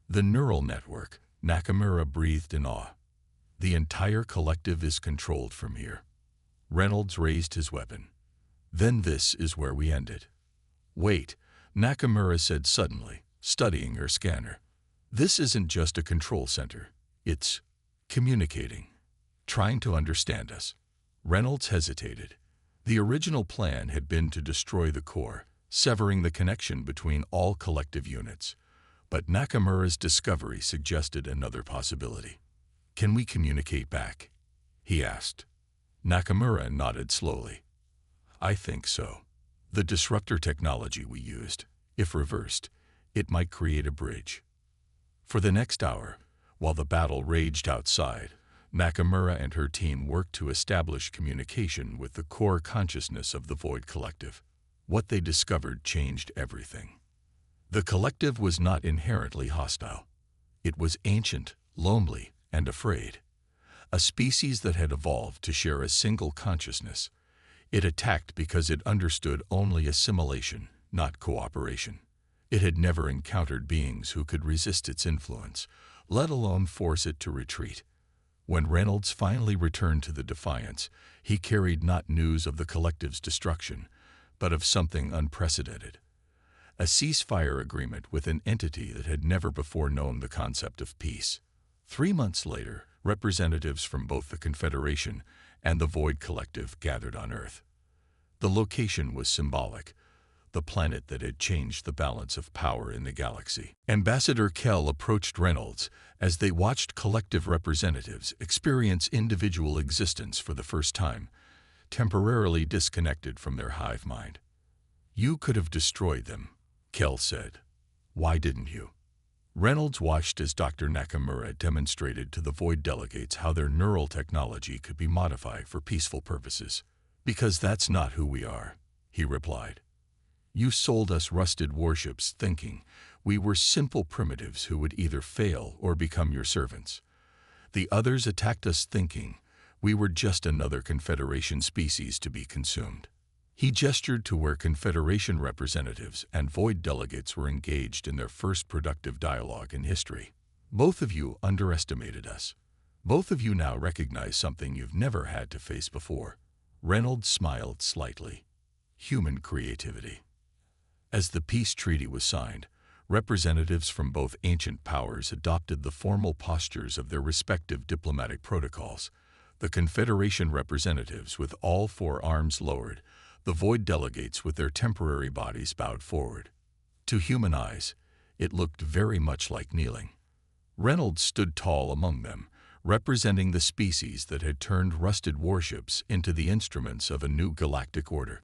"The neural network," Nakamura breathed in awe. "The entire collective is controlled from here." Reynolds raised his weapon. "Then this is where we end it." "Wait," Nakamura said suddenly, studying her scanner. "This isn't just a control center. It's communicating, trying to understand us." Reynolds hesitated. The original plan had been to destroy the core, severing the connection between all collective units. But Nakamura's discovery suggested another possibility. "Can we communicate back?" he asked. Nakamura nodded slowly. "I think so. The disruptor technology we used, if reversed, it might create a bridge." For the next hour, while the battle raged outside, Nakamura and her team worked to establish communication with the core consciousness of the Void Collective. What they discovered changed everything. The collective was not inherently hostile. It was ancient, lonely, and afraid. A species that had evolved to share a single consciousness. It attacked because it understood only assimilation, not cooperation. It had never encountered beings who could resist its influence, let alone force it to retreat. When Reynolds finally returned to the Defiance, he carried not news of the collective's destruction, but of something unprecedented. a ceasefire agreement with an entity that had never before known the concept of peace. 3 months later, representatives from both the Confederation and the Void Collective gathered on Earth. The location was symbolic, the planet that had changed the balance of power in the galaxy. Ambassador Kell approached Reynolds as they watched collective representatives experience individual existence for the first time, temporarily disconnected from their hive mind. "You could have destroyed them," Kell said. "Why didn't you?" Reynolds watched as Dr. Nakamura demonstrated to the Void delegates how their neural technology could be modified for peaceful purposes. "Because that's not who we are," he replied. "You sold us rusted warships thinking we were simple primitives who would either fail or become your servants. The others attacked us thinking we were just another Confederation species to be consumed." He gestured to where Confederation representatives and Void delegates were engaged in their first productive dialogue in history. "Both of you underestimated us. Both of you now recognize something you've never had to face before." Reynolds smiled slightly. "Human creativity." As the peace treaty was signed, representatives from both ancient powers adopted the formal postures of their respective diplomatic protocols. The Confederation representatives with all 4 arms lowered, the Void delegates with their temporary bodies bowed forward. To human eyes, it looked very much like kneeling. Reynolds stood tall among them, representing the species that had turned rusted warships into the instruments of a new galactic order.